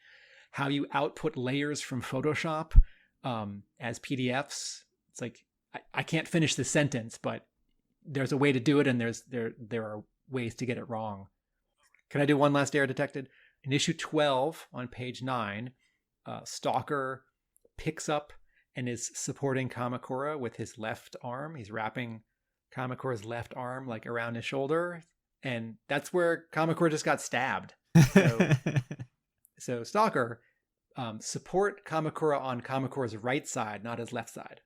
how you output layers from Photoshop as PDFs. It's like I can't finish this sentence, but there's a way to do it, and there are ways to get it wrong. Can I do one last Error Detected? In issue 12 on page 9, Stalker picks up and is supporting Kamakura with his left arm. He's wrapping Kamakura's left arm like around his shoulder, and that's where Kamakura just got stabbed. So Stalker, support Kamakura on Kamakura's right side, not his left side.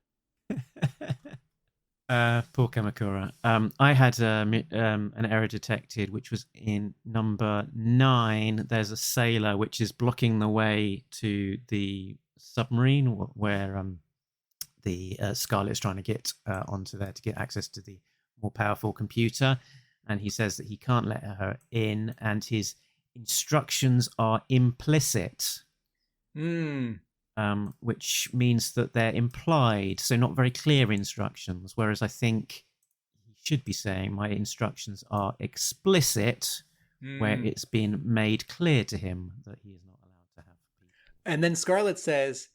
Poor Kamakura. I had an Error Detected, which was in number 9. There's a sailor which is blocking the way to the submarine where the Scarlet's trying to get onto there to get access to the more powerful computer, and he says that he can't let her in, and his instructions are implicit. Which means that they're implied, so not very clear instructions, whereas I think he should be saying my instructions are explicit, where it's been made clear to him that he is not allowed to have people.
And then Scarlet says,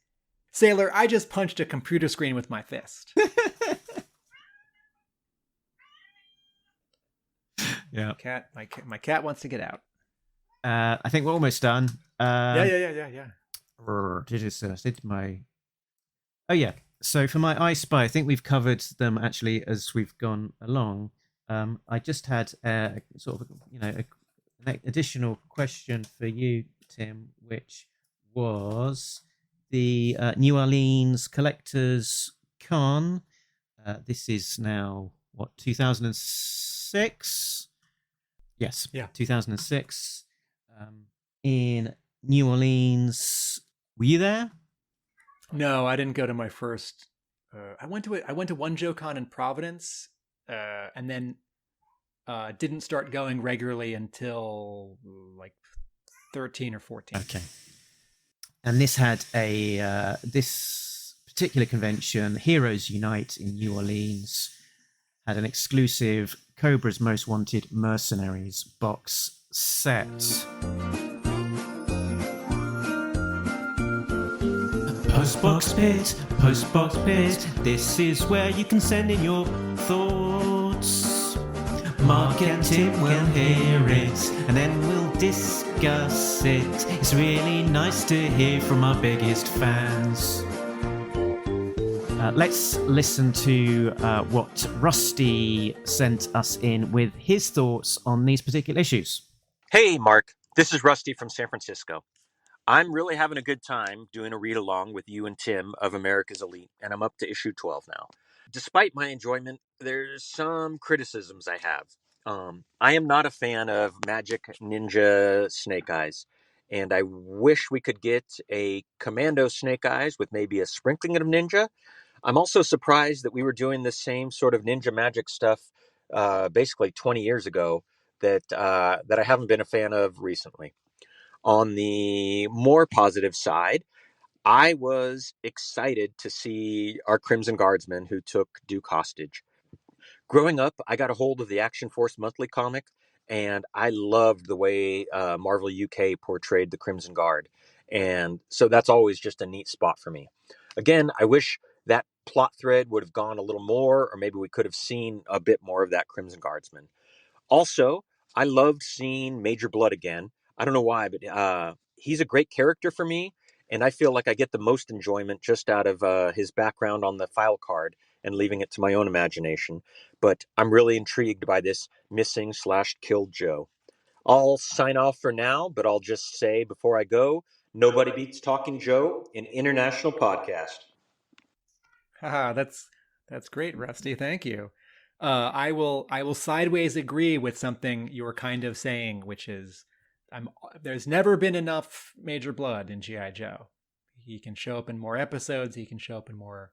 "Sailor, I just punched a computer screen with my fist."
Yeah.
My cat wants to get out.
I think we're almost done.
Yeah.
Oh yeah. So for my I Spy, I think we've covered them actually as we've gone along. I just had an additional question for you, Tim, which was the New Orleans Collectors Con. This is now 2006? Yes.
Yeah.
2006. In New Orleans. Were you there?
No, I didn't go to my first. I went to one JoeCon in Providence, and then didn't start going regularly until like 13 or 14.
Okay. And this had this particular convention, Heroes Unite in New Orleans, had an exclusive Cobra's Most Wanted Mercenaries box set.
Postbox Pit, Postbox Pit. This is where you can send in your thoughts. Mark and Tim will hear it, and then we'll discuss it. It's really nice to hear from our biggest fans. Let's listen to what Rusty sent us in with his thoughts on these particular issues.
Hey, Mark. This is Rusty from San Francisco. I'm really having a good time doing a read-along with you and Tim of Americas Elite, and I'm up to issue 12 now. Despite my enjoyment, there's some criticisms I have. I am not a fan of Magic Ninja Snake Eyes, and I wish we could get a Commando Snake Eyes with maybe a sprinkling of Ninja. I'm also surprised that we were doing the same sort of Ninja Magic stuff basically 20 years ago that I haven't been a fan of recently. On the more positive side, I was excited to see our Crimson Guardsmen who took Duke hostage. Growing up, I got a hold of the Action Force Monthly comic, and I loved the way Marvel UK portrayed the Crimson Guard. And so that's always just a neat spot for me. Again, I wish that plot thread would have gone a little more, or maybe we could have seen a bit more of that Crimson Guardsman. Also, I loved seeing Major Blood again. I don't know why, but he's a great character for me, and I feel like I get the most enjoyment just out of his background on the file card and leaving it to my own imagination. But I'm really intrigued by this missing/killed Joe. I'll sign off for now, but I'll just say before I go, nobody beats Talking Joe, an international podcast.
Haha, that's great, Rusty. Thank you. I will sideways agree with something you were kind of saying, which is there's never been enough Major Blood in G.I. Joe. He can show up in more episodes. He can show up in more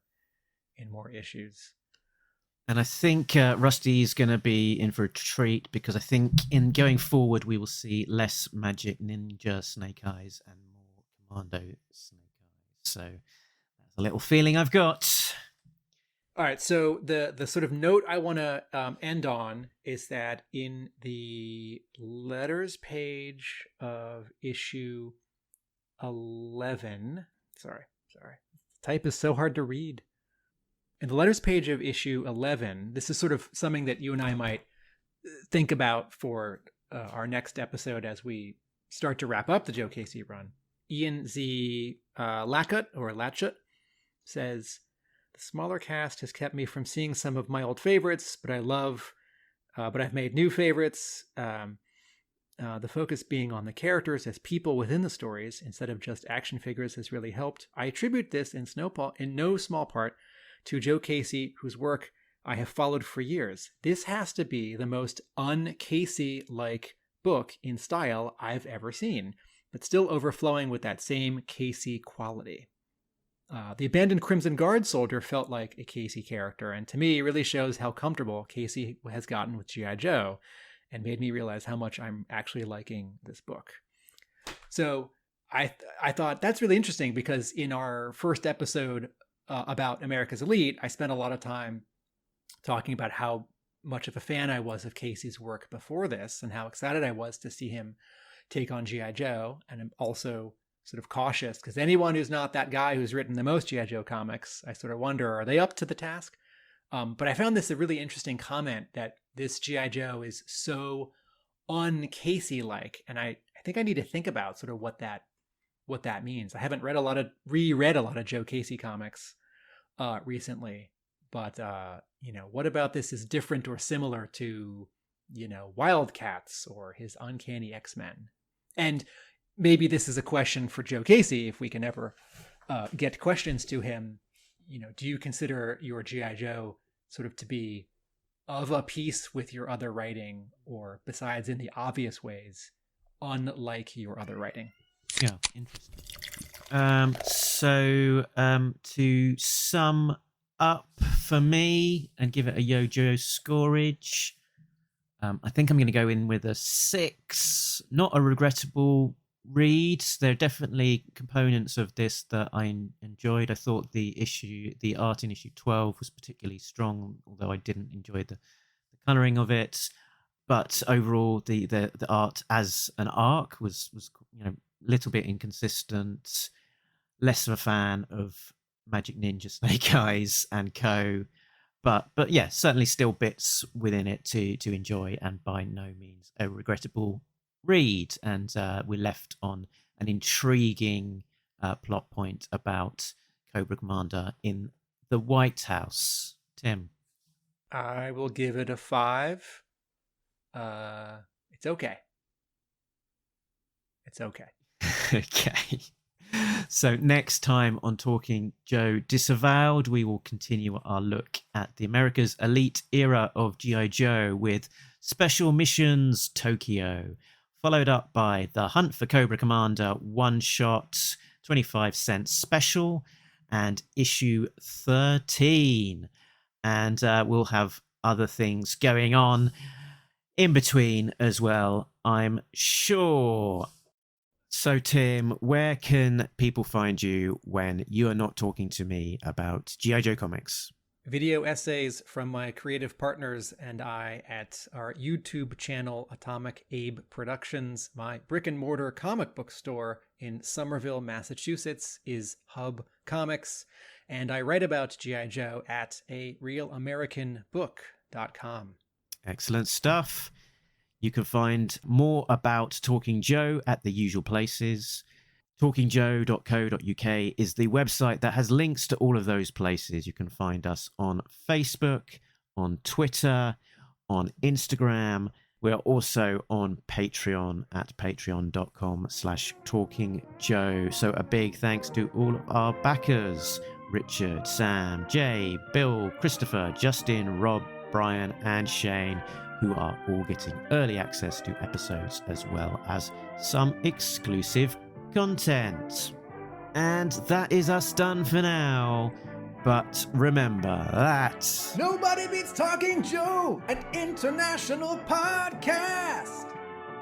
issues.
And I think Rusty's going to be in for a treat, because I think in going forward we will see less Magic Ninja Snake Eyes and more Commando Snake Eyes. So that's a little feeling I've got.
All right, so the sort of note I want to end on is that in the letters page of issue 11, sorry, type is so hard to read. In the letters page of issue 11, this is sort of something that you and I might think about for our next episode as we start to wrap up the Joe Casey run. Ian Z. Latchut says, "The smaller cast has kept me from seeing some of my old favorites, but I've made new favorites. The focus being on the characters as people within the stories instead of just action figures has really helped. I attribute this in no small part to Joe Casey, whose work I have followed for years. This has to be the most un-Casey-like book in style I've ever seen, but still overflowing with that same Casey quality. The abandoned Crimson Guard soldier felt like a Casey character, and to me really shows how comfortable Casey has gotten with G.I. Joe, and made me realize how much I'm actually liking this book." So I thought that's really interesting, because in our first episode about America's Elite, I spent a lot of time talking about how much of a fan I was of Casey's work before this, and how excited I was to see him take on G.I. Joe. And I'm also sort of cautious, because anyone who's not that guy who's written the most G.I. Joe comics, I sort of wonder, are they up to the task? But I found this a really interesting comment, that this G.I. Joe is so un-Casey-like, and I think I need to think about sort of what that means. I haven't reread a lot of Joe Casey comics recently, but what about this is different or similar to Wildcats or his Uncanny X-Men? And maybe this is a question for Joe Casey, if we can ever get questions to him. Do you consider your G.I. Joe sort of to be of a piece with your other writing, or besides in the obvious ways, unlike your other writing?
Yeah, interesting. So to sum up for me and give it a Yo-Joe scorage, I think I'm going to go in with a 6. Not a regrettable read. There are definitely components of this that I enjoyed. I thought the art in issue 12 was particularly strong, although I didn't enjoy the colouring of it. But overall, the art as an arc was a little bit inconsistent. less of a fan of Magic Ninja Snake Eyes and co. But yeah, certainly still bits within it to enjoy, and by no means a regrettable read. And we're left on an intriguing plot point about Cobra Commander in the White House. Tim?
I will give it a 5. It's okay. It's okay.
Okay. So next time on Talking Joe Disavowed, we will continue our look at the Americas Elite era of G.I. Joe with Special Missions Tokyo, followed up by The Hunt for Cobra Commander one-shot 25-cent special and issue 13. And we'll have other things going on in between as well, I'm sure. So, Tim, where can people find you when you are not talking to me about G.I. Joe comics?
Video essays from my creative partners and I at our YouTube channel, Atomic Abe Productions. My brick and mortar comic book store in Somerville, Massachusetts is Hub Comics. And I write about G.I. Joe at arealamericanbook.com.
Excellent stuff. You can find more about Talking Joe at the usual places. TalkingJoe.co.uk is the website that has links to all of those places. You can find us on Facebook, on Twitter, on Instagram. We are also on Patreon at patreon.com/TalkingJoe. So a big thanks to all of our backers: Richard, Sam, Jay, Bill, Christopher, Justin, Rob, Brian, and Shane, who are all getting early access to episodes as well as some exclusive content. And that is us done for now. But remember that
Nobody Beats Talking Joe, an international podcast.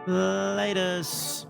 laters.